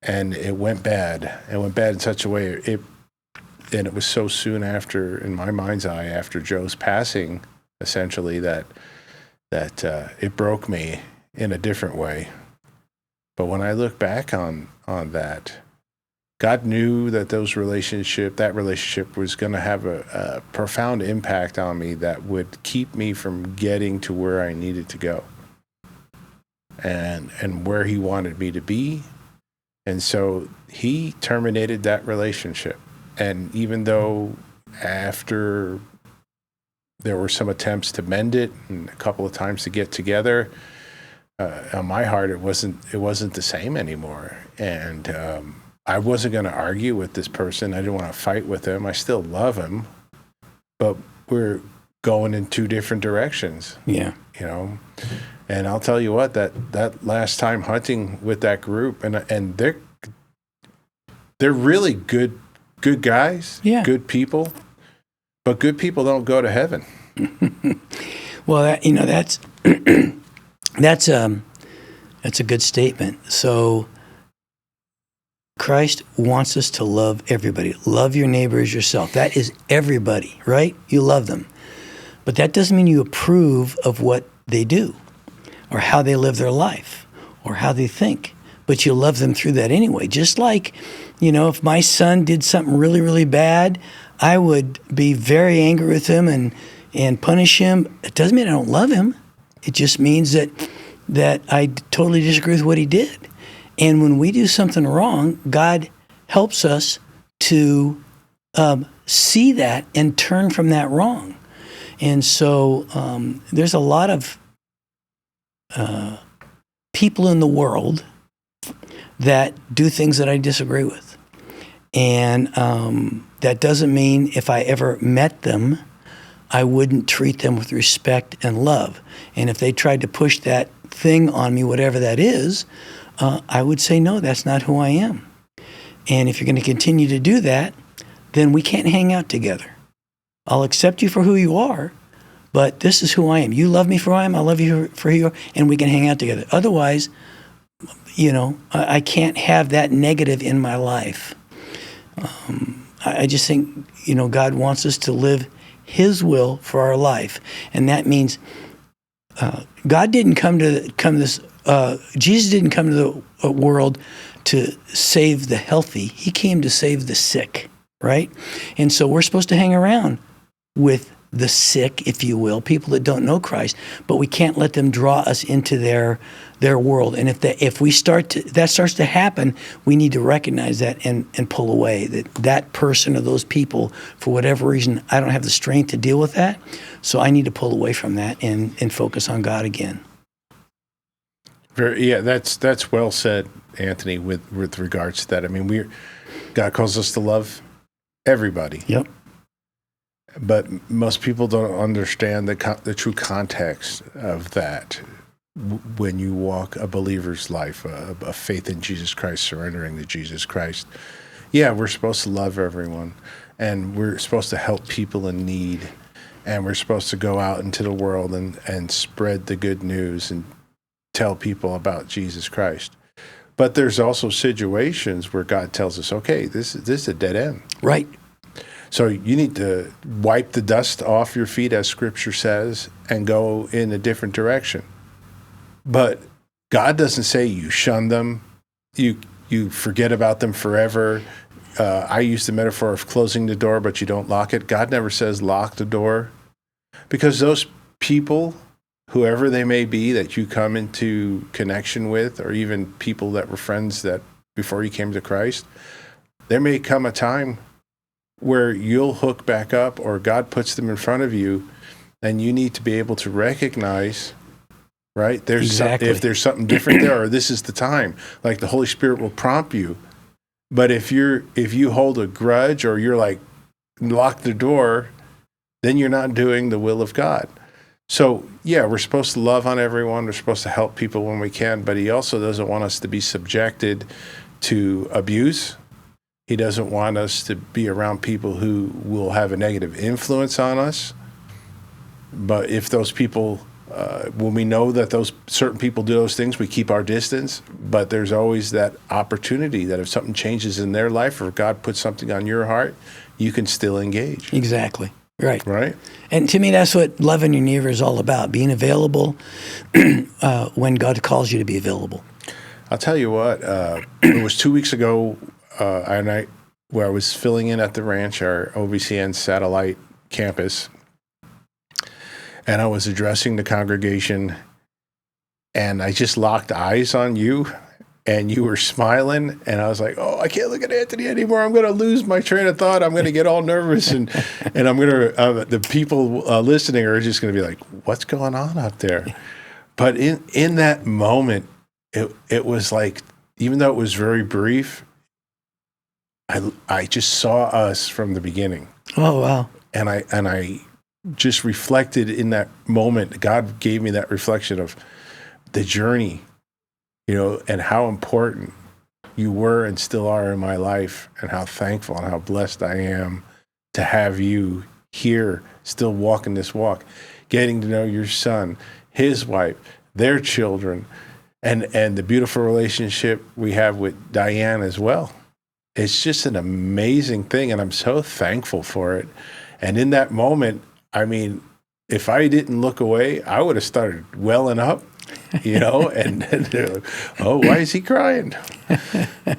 And it went bad. It went bad in such a way. And it was so soon after, in my mind's eye, after Joe's passing, essentially, that it broke me in a different way. But when I look back on that, God knew that that relationship was going to have a profound impact on me that would keep me from getting to where I needed to go and where he wanted me to be. And so he terminated that relationship. And even though after there were some attempts to mend it and a couple of times to get together, on my heart, it wasn't the same anymore. And I wasn't going to argue with this person. I didn't want to fight with him. I still love him, but we're going in two different directions. Yeah. You know, and I'll tell you what, that last time hunting with that group, and they're really good guys, yeah, good people, but good people don't go to heaven. Well, that's that's a good statement. So Christ wants us to love everybody. Love your neighbor as yourself. That is everybody, right? You love them. But that doesn't mean you approve of what they do or how they live their life or how they think. But you love them through that anyway. Just like, if my son did something really, really bad, I would be very angry with him and punish him. It doesn't mean I don't love him. It just means that I totally disagree with what he did. And when we do something wrong, God helps us to see that and turn from that wrong. And so there's a lot of people in the world that do things that I disagree with. And that doesn't mean if I ever met them, I wouldn't treat them with respect and love. And if they tried to push that thing on me, whatever that is, I would say, no, that's not who I am. And if you're going to continue to do that, then we can't hang out together. I'll accept you for who you are, but this is who I am. You love me for who I am, I love you for who you are, and we can hang out together. Otherwise, I can't have that negative in my life. I just think, God wants us to live his will for our life. And that means God didn't come to this, Jesus didn't come to the world to save the healthy. He came to save the sick, right? And so we're supposed to hang around with the sick, if you will, people that don't know Christ, but we can't let them draw us into their world. And if that starts to happen, we need to recognize that and pull away. That person or those people, for whatever reason, I don't have the strength to deal with that, so I need to pull away from that and focus on God again. That's well said, Anthony. With regards to that, I mean, God calls us to love everybody. Yep. But most people don't understand the true context of that when you walk a believer's life, a faith in Jesus Christ, surrendering to Jesus Christ. Yeah, we're supposed to love everyone, and we're supposed to help people in need, and we're supposed to go out into the world and spread the good news and tell people about Jesus Christ. But there's also situations where God tells us, okay, this is a dead end. Right. So you need to wipe the dust off your feet, as Scripture says, and go in a different direction. But God doesn't say you shun them, you forget about them forever. I use the metaphor of closing the door, but you don't lock it. God never says lock the door, because those people, whoever they may be that you come into connection with, or even people that were friends that before you came to Christ, there may come a time where you'll hook back up, or God puts them in front of you, and you need to be able to recognize, right? Exactly. If there's something different there, or this is the time, like the Holy Spirit will prompt you. But if you hold a grudge, or you're like, lock the door, then you're not doing the will of God. So yeah, we're supposed to love on everyone. We're supposed to help people when we can, but he also doesn't want us to be subjected to abuse. He doesn't want us to be around people who will have a negative influence on us. But if those people, when we know that those certain people do those things, we keep our distance. But there's always that opportunity that if something changes in their life or if God puts something on your heart, you can still engage. Exactly. Right. Right? And to me, that's what loving your neighbor is all about, being available when God calls you to be available. I'll tell you what, it was 2 weeks ago, where I was filling in at the ranch, our OVCN satellite campus, and I was addressing the congregation, and I just locked eyes on you, and you were smiling, and I was like, oh, I can't look at Anthony anymore. I'm going to lose my train of thought. I'm going to get all nervous, and I'm going to, the people listening are just going to be like, what's going on up there? But in that moment, it was like, even though it was very brief, I just saw us from the beginning. Oh, wow. And I just reflected in that moment. God gave me that reflection of the journey, and how important you were and still are in my life, and how thankful and how blessed I am to have you here, still walking this walk, getting to know your son, his wife, their children, and the beautiful relationship we have with Diane as well. It's just an amazing thing, and I'm so thankful for it. And in that moment, I mean, if I didn't look away, I would have started welling up, and they're like, oh, why is he crying? Well,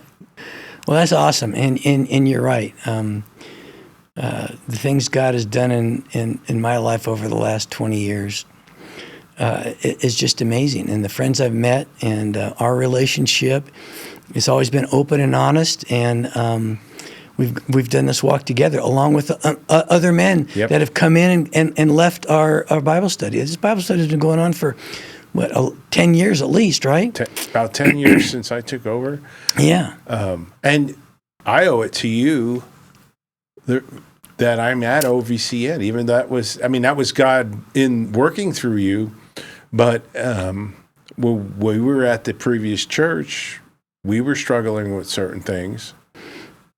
that's awesome, and you're right. The things God has done in my life over the last 20 years is just amazing. And the friends I've met and our relationship, it's always been open and honest, and we've done this walk together along with other men Yep. that have come in and left our Bible study. This Bible study has been going on for, 10 years at least, right? About 10 years since I took over. Yeah. And I owe it to you that I'm at OVCN. Even that was God in working through you. But when we were at the previous church, we were struggling with certain things.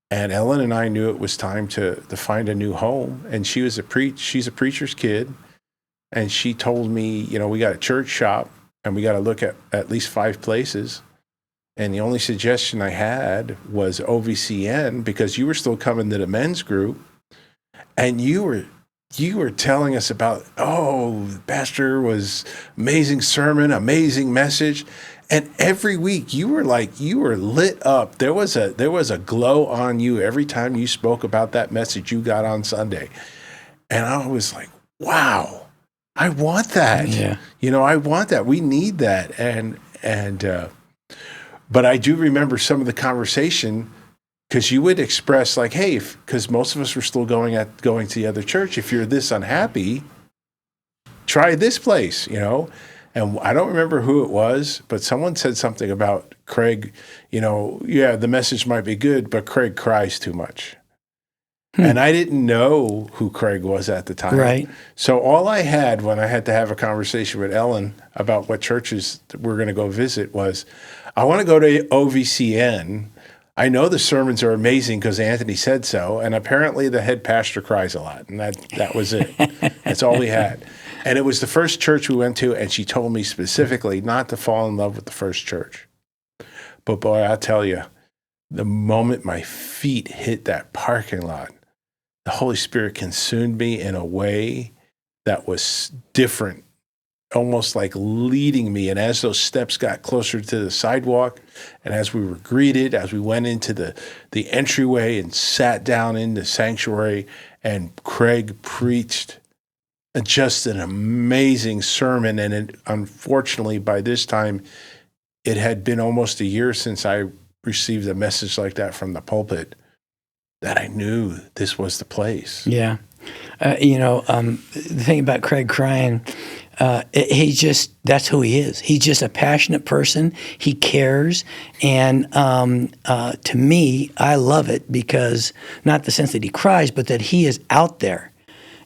And Ellen and I knew it was time to find a new home. And she's a preacher's kid. And she told me, we got a church shop and we got to look at least 5 places. And the only suggestion I had was OVCN, because you were still coming to the men's group. And you were telling us about, the pastor was amazing sermon, amazing message. And every week you were lit up. There was a glow on you every time you spoke about that message you got on Sunday. And I was like, wow, I want that. Yeah. I want that. We need that. But I do remember some of the conversation, because you would express like, hey, because most of us were still going to the other church. If you're this unhappy, try this place, And I don't remember who it was, but someone said something about Craig, the message might be good, but Craig cries too much. And I didn't know who Craig was at the time. Right. So all I had when I had to have a conversation with Ellen about what churches we're going to go visit was, I want to go to OVCN. I know the sermons are amazing because Anthony said so, and apparently the head pastor cries a lot, and that was it. That's all we had. And it was the first church we went to, and she told me specifically not to fall in love with the first church. But boy, I'll tell you, the moment my feet hit that parking lot, the Holy Spirit consumed me in a way that was different, almost like leading me. And as those steps got closer to the sidewalk, and as we were greeted, as we went into the entryway and sat down in the sanctuary, and Craig preached just an amazing sermon. And unfortunately, by this time, it had been almost a year since I received a message like that from the pulpit, that I knew this was the place. Yeah. The thing about Craig crying, that's who he is. He's just a passionate person. He cares. And to me, I love it because, not the sense that he cries, but that he is out there.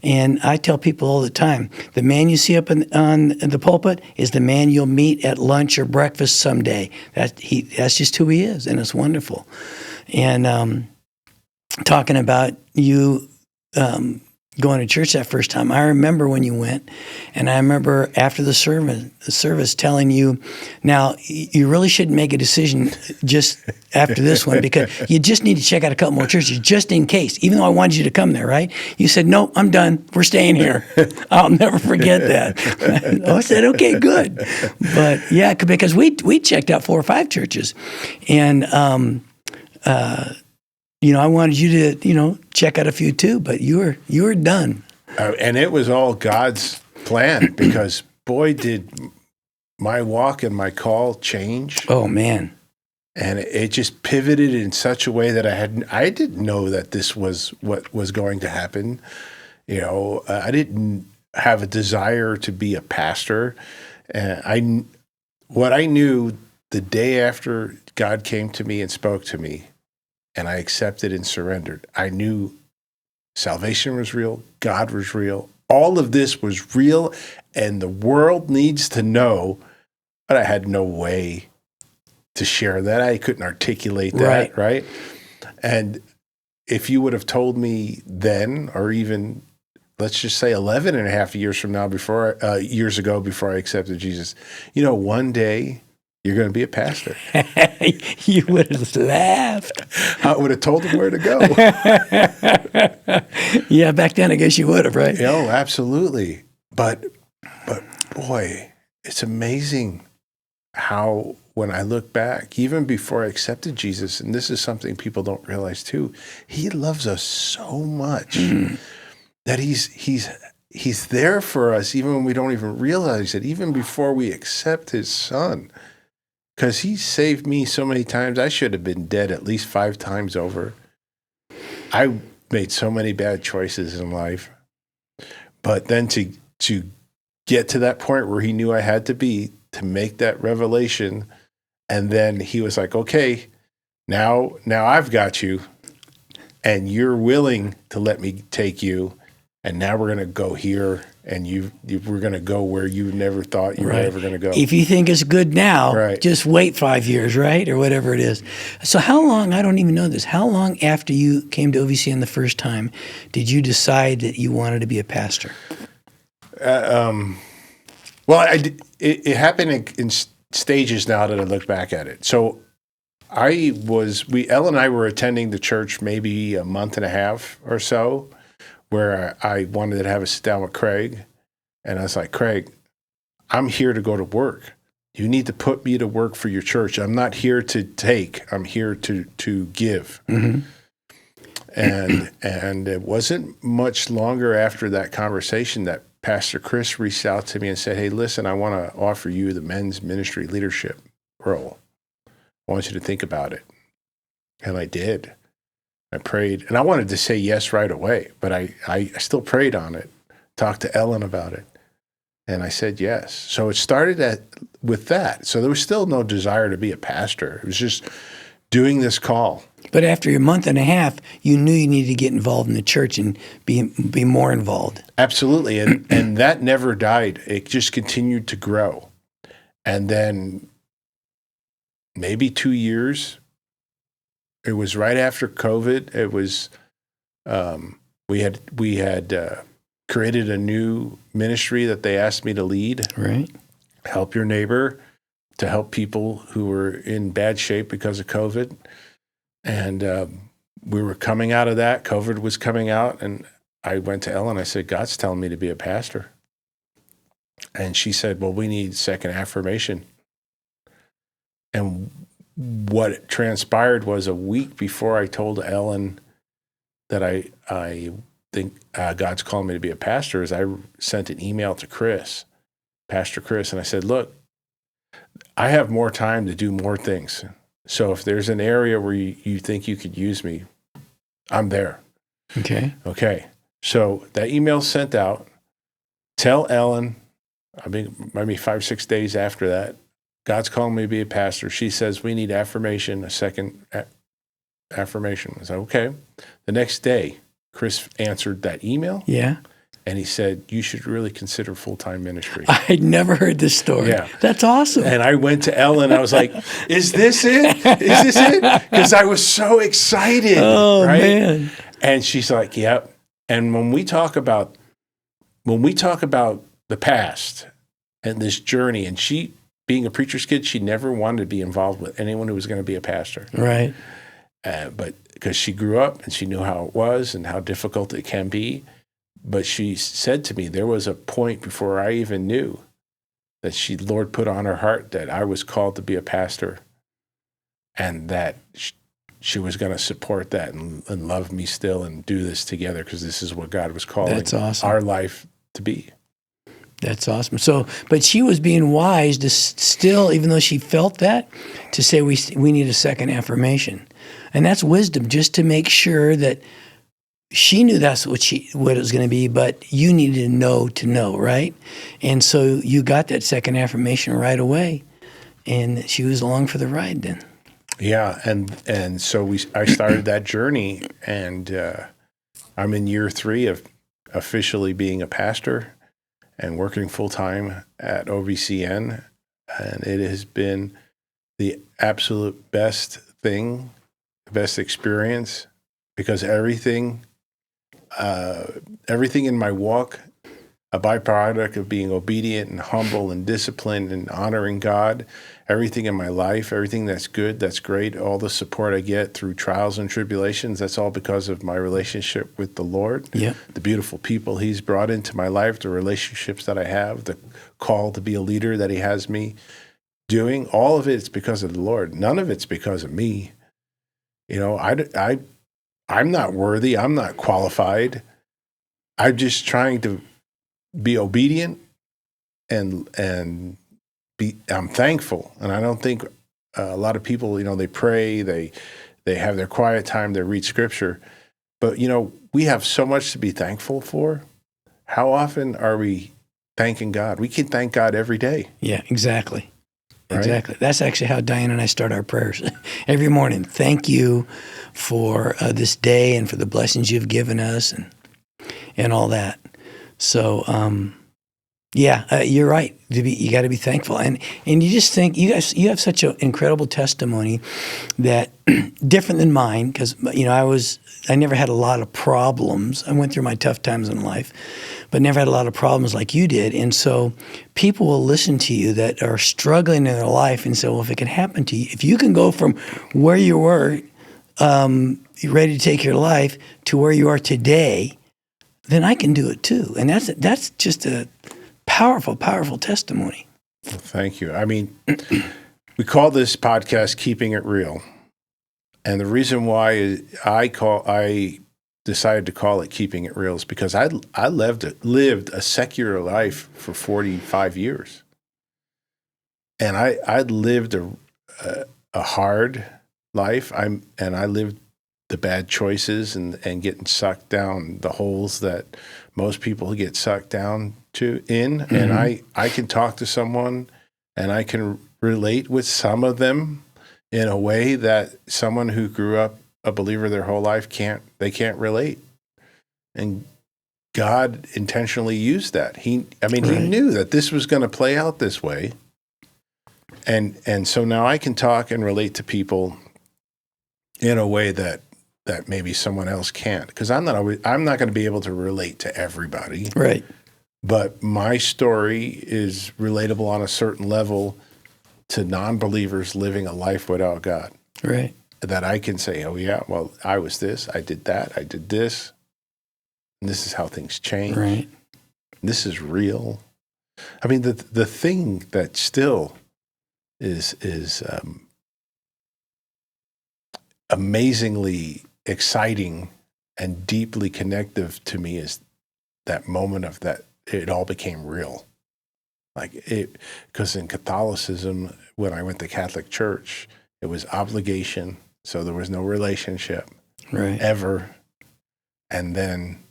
And I tell people all the time, the man you see up on the pulpit is the man you'll meet at lunch or breakfast someday. That's just who he is, and it's wonderful. And talking about you going to church that first time. I remember when you went, and I remember after the service telling you, now you really shouldn't make a decision just after this one because you just need to check out a couple more churches just in case, even though I wanted you to come there, right? You said, no, I'm done. We're staying here. I'll never forget that. I said, okay, good. But yeah, because we checked out 4 or 5 churches, and I wanted you to, check out a few too, but you were done. And it was all God's plan because, boy, did my walk and my call change. Oh, man. And it just pivoted in such a way that I didn't know that this was what was going to happen. I didn't have a desire to be a pastor. What I knew the day after God came to me and spoke to me, and I accepted and surrendered, I knew salvation was real, God was real, all of this was real, and the world needs to know, but I had no way to share that. I couldn't articulate that, right? And if you would have told me then, or even, let's just say 11 and a half years from now, years ago, before I accepted Jesus, one day you're going to be a pastor. You would have laughed. I would have told them where to go. Yeah, back then I guess you would have, right? Oh, absolutely. But boy, it's amazing how when I look back, even before I accepted Jesus, and this is something people don't realize too, he loves us so much that he's there for us even when we don't even realize it, even before we accept his son. Because he saved me so many times. I should have been dead at least 5 times over. I made so many bad choices in life. But then to get to that point where he knew I had to be, to make that revelation, and then he was like, okay, now I've got you, and you're willing to let me take you, and now we're going to go here, and we're going to go where you never thought you were ever going to go. If you think it's good now, just wait 5 years, right? Or whatever it is. So how long, I don't even know this, how long after you came to OVCN the first time did you decide that you wanted to be a pastor? Well, it happened in stages now that I look back at it. So Elle and I were attending the church maybe a month and a half or so, where I wanted to have a sit down with Craig. And I was like, Craig, I'm here to go to work. You need to put me to work for your church. I'm not here to take. I'm here to give. Mm-hmm. And it wasn't much longer after that conversation that Pastor Chris reached out to me and said, hey, listen, I want to offer you the men's ministry leadership role. I want you to think about it. And I did. I prayed, and I wanted to say yes right away, but I still prayed on it, talked to Ellen about it, and I said yes. So it started with that. So there was still no desire to be a pastor. It was just doing this call. But after a month and a half, you knew you needed to get involved in the church and be more involved. Absolutely, and that never died. It just continued to grow. And then maybe 2 years, it was right after COVID. It was we had created a new ministry that they asked me to lead. Right. Help your neighbor, to help people who were in bad shape because of COVID. And we were coming out of that. COVID was coming out, and I went to Ellen. I said, God's telling me to be a pastor. And she said, well, we need second affirmation. And what transpired was a week before I told Ellen that I think God's calling me to be a pastor, is I sent an email to Pastor Chris, and I said, look, I have more time to do more things. So if there's an area where you think you could use me, I'm there. Okay. So that email sent out. Tell Ellen, I mean, maybe 5-6 days after that, God's calling me to be a pastor. She says, we need affirmation, a second affirmation. I said, okay. The next day, Chris answered that email. Yeah. And he said, you should really consider full-time ministry. I'd never heard this story. Yeah. That's awesome. And I went to Ellen. I was like, is this it? Is this it? Because I was so excited. Oh, right? man. And she's like, yep. And when we talk about the past and this journey, and she, being a preacher's kid, she never wanted to be involved with anyone who was going to be a pastor. Right. But because she grew up and she knew how it was and how difficult it can be. But she said to me, there was a point before I even knew that Lord put on her heart that I was called to be a pastor, and that she was going to support that and love me still and do this together, because this is what God was calling That's awesome. our life to be. That's awesome. So, but she was being wise to still, even though she felt that, to say we need a second affirmation. And that's wisdom, just to make sure that she knew that's what it was going to be, but you needed to know, right? And so you got that second affirmation right away, and she was along for the ride then. Yeah, and so I started that journey, and I'm in year 3 of officially being a pastor and working full-time at OVCN, and it has been the absolute best thing, best experience, because everything in my walk, a byproduct of being obedient and humble and disciplined and honoring God, everything in my life, everything that's good, that's great, all the support I get through trials and tribulations, that's all because of my relationship with the Lord. Yeah. The beautiful people he's brought into my life, the relationships that I have, the call to be a leader that he has me doing, all of it's because of the Lord. None of it's because of me. You know, I'm not worthy. I'm not qualified. I'm just trying to be obedient and I'm thankful. And I don't think a lot of people, they pray, they have their quiet time, they read scripture, but we have so much to be thankful for. How often are we thanking God? We can thank God every day. Yeah, exactly. Right? Exactly. That's actually how Diane and I start our prayers every morning. Thank you for this day and for the blessings you've given us and all that. So, you're right. You got to be thankful, and you just think you have such an incredible testimony that different than mine, because I never had a lot of problems. I went through my tough times in life, but never had a lot of problems like you did. And so people will listen to you that are struggling in their life and say, well, if it can happen to you, if you can go from where you were ready to take your life to where you are today, then I can do it too. And that's just a powerful, powerful testimony. Well, thank you. I mean, we call this podcast Keeping It Real. And the reason why is I decided to call it Keeping It Real is because I lived a secular life for 45 years. And I lived a hard life. I lived the bad choices and getting sucked down the holes that most people get sucked down in. Mm-hmm. And I can talk to someone and I can relate with some of them in a way that someone who grew up a believer their whole life can't relate. And God intentionally used that. He knew that this was going to play out this way. And so now I can talk and relate to people in a way that maybe someone else can't, because I'm not going to be able to relate to everybody. Right. But my story is relatable on a certain level to non-believers living a life without God. Right. That I can say, oh yeah, well, I was this, I did that, I did this, and this is how things change. Right. This is real. I mean, the thing that still is amazingly exciting and deeply connective to me is that moment of that it all became real. Because in Catholicism, when I went to Catholic church, it was obligation, so there was no relationship, right, ever. And then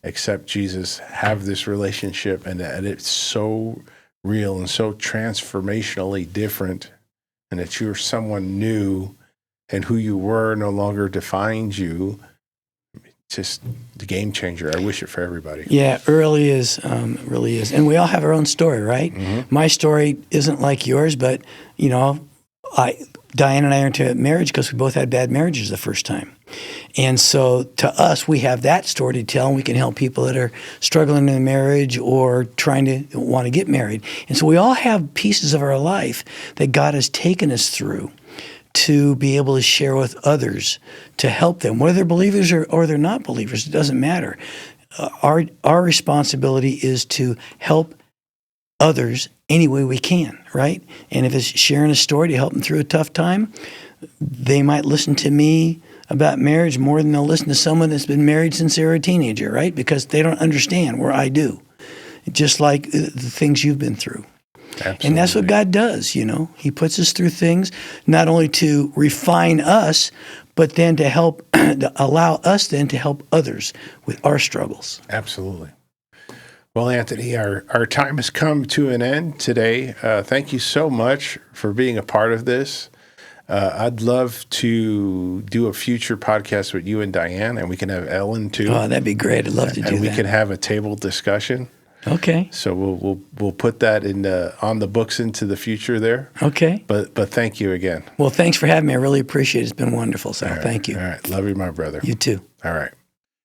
accept Jesus, have this relationship, and it's so real and so transformationally different, and that you're someone new, and who you were no longer defines you. just the game changer. I wish it for everybody. Yeah, it really is. Really is. And we all have our own story, right? My story isn't like yours, but, you know, Diane and I are into marriage because we both had bad marriages the first time. And so to us, we have that story to tell, and we can help people that are struggling in marriage or trying to want to get married. And so we all have pieces of our life that God has taken us through to be able to share with others, to help them, whether they're believers or they're not believers. It doesn't matter. Our responsibility is to help others any way we can, right? And if it's sharing a story to help them through a tough time, they might listen to me about marriage more than they'll listen to someone that's been married since they were a teenager, right? Because they don't understand where I do, just like the things you've been through. Absolutely. And that's what God does, you know. He puts us through things not only to refine us, but then to help, to allow us then to help others with our struggles. Absolutely. Well, Anthony, our time has come to an end today. Thank you so much for being a part of this. I'd love to do a future podcast with you and Diane, and we can have Ellen too. Oh, that'd be great. I'd love to do that. And we can have a table discussion. Okay. So we'll put that on the books into the future there. Okay. But thank you again. Well, thanks for having me. I really appreciate it. It's been wonderful, Sal. Thank you. All right. Love you, my brother. You too. All right.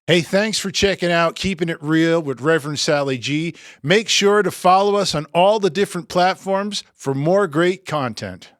Hey, thanks for checking out Keeping It Real with Reverend Sal G. Make sure to follow us on all the different platforms for more great content.